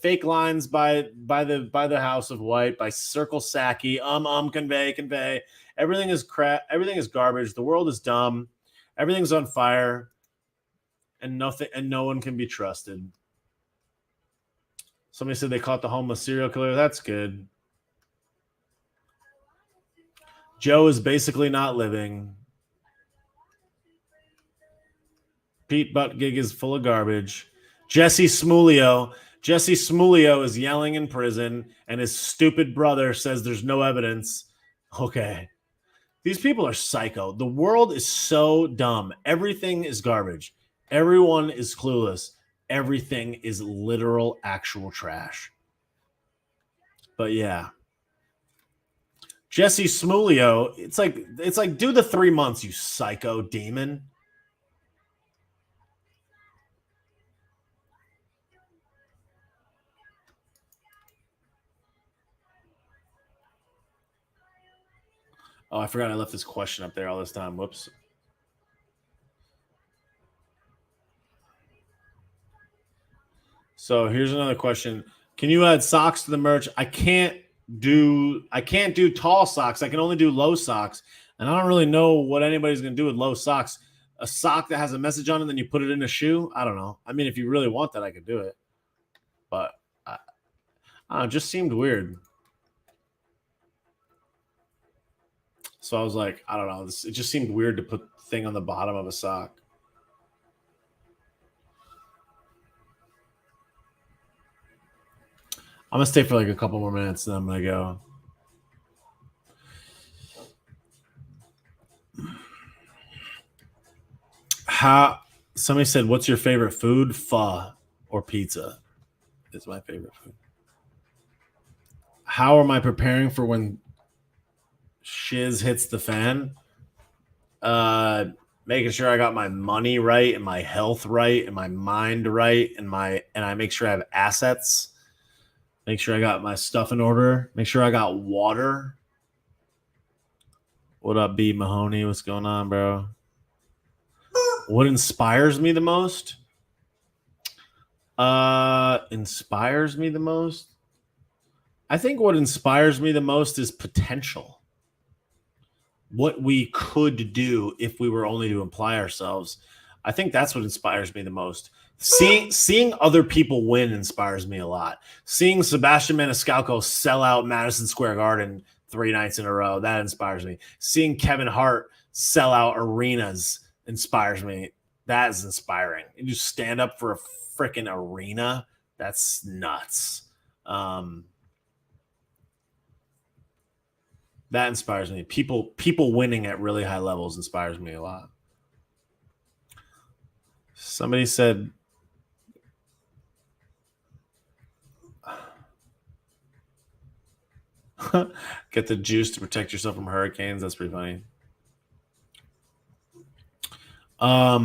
fake lines by the House of White, by Circle Saki, convey. Everything is crap. Everything is garbage. The world is dumb. Everything's on fire, and no one can be trusted. Somebody said they caught the homeless serial killer. That's good. Joe is basically not living. Pete Buttigieg is full of garbage. Jesse Smulio is yelling in prison, and his stupid brother says there's no evidence. Okay. These people are psycho. The world is so dumb. Everything is garbage. Everyone is clueless. Everything is literal, actual trash. But yeah. Jesse Smulio, it's like do the 3 months, you psycho demon. Oh, I forgot I left this question up there all this time. Whoops. So here's another question. Can you add socks to the merch? I can't do tall socks. I can only do low socks. And I don't really know what anybody's going to do with low socks. A sock that has a message on it, and then you put it in a shoe? I don't know. I mean, if you really want that, I could do it. But I don't know, it just seemed weird. So I was like, I don't know. It just seemed weird to put the thing on the bottom of a sock. I'm going to stay for like a couple more minutes, and then I'm going to go. Somebody said, what's your favorite food? Pho or pizza is my favorite food. How am I preparing for when shiz hits the fan? Making sure I got my money right, and my health right, and my mind right, and I make sure I have assets. Make sure I got my stuff in order. Make sure I got water. What up, B Mahoney? What's going on, bro? What inspires me the most? Inspires me the most? I think what inspires me the most is potential. What we could do if we were only to apply ourselves. I think that's what inspires me the most. Seeing other people win inspires me a lot. Seeing Sebastian Maniscalco sell out Madison Square Garden 3 nights in a row, that inspires me. Seeing Kevin Hart sell out arenas inspires me. That is inspiring. And you stand up for a freaking arena, that's nuts. That inspires me. People winning at really high levels inspires me a lot. Somebody said, get the juice to protect yourself from hurricanes. That's pretty funny. All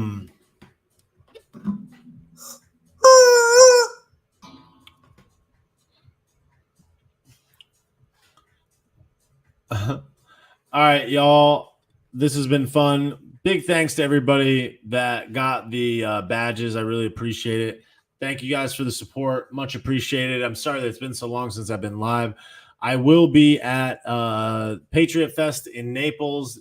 right, y'all. This has been fun. Big thanks to everybody that got the badges. I really appreciate it. Thank you guys for the support. Much appreciated. I'm sorry that it's been so long since I've been live. I will be at Patriot Fest in Naples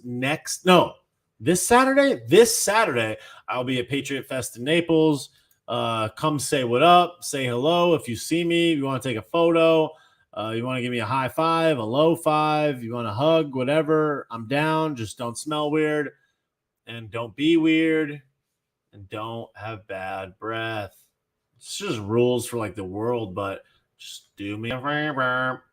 this Saturday. This Saturday, I'll be at Patriot Fest in Naples. Come say what up. Say hello if you see me. If you want to take a photo. You want to give me a high five, a low five. You want to hug, whatever. I'm down. Just don't smell weird. And don't be weird. And don't have bad breath. It's just rules for like the world, but just do me a favor.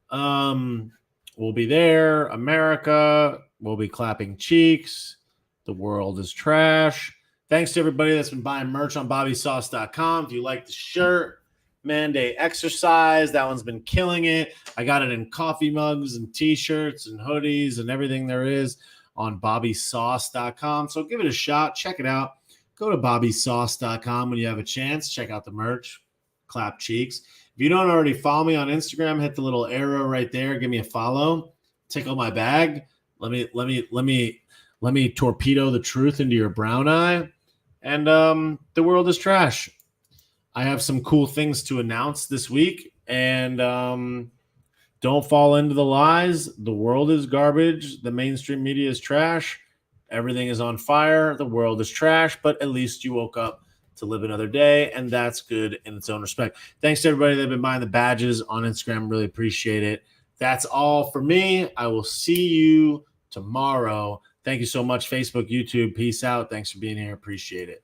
We'll be there. America. We'll be clapping cheeks. The world is trash. Thanks to everybody that's been buying merch on bobbysauce.com. If you like the shirt, Mandate exercise. That one's been killing it. I got it in coffee mugs and t-shirts and hoodies and everything there is on bobbysauce.com. So give it a shot. Check it out. Go to bobbysauce.com when you have a chance. Check out the merch. Clap cheeks. If you don't already follow me on Instagram, hit the little arrow right there. Give me a follow. Tickle my bag. Let me torpedo the truth into your brown eye. And the world is trash. I have some cool things to announce this week. And don't fall into the lies. The world is garbage. The mainstream media is trash. Everything is on fire. The world is trash. But at least you woke up to live another day, and that's good in its own respect. Thanks to everybody that's been buying the badges on Instagram. Really appreciate it. That's all for me. I will see you tomorrow. Thank you so much, Facebook, YouTube. Peace out. Thanks for being here. Appreciate it.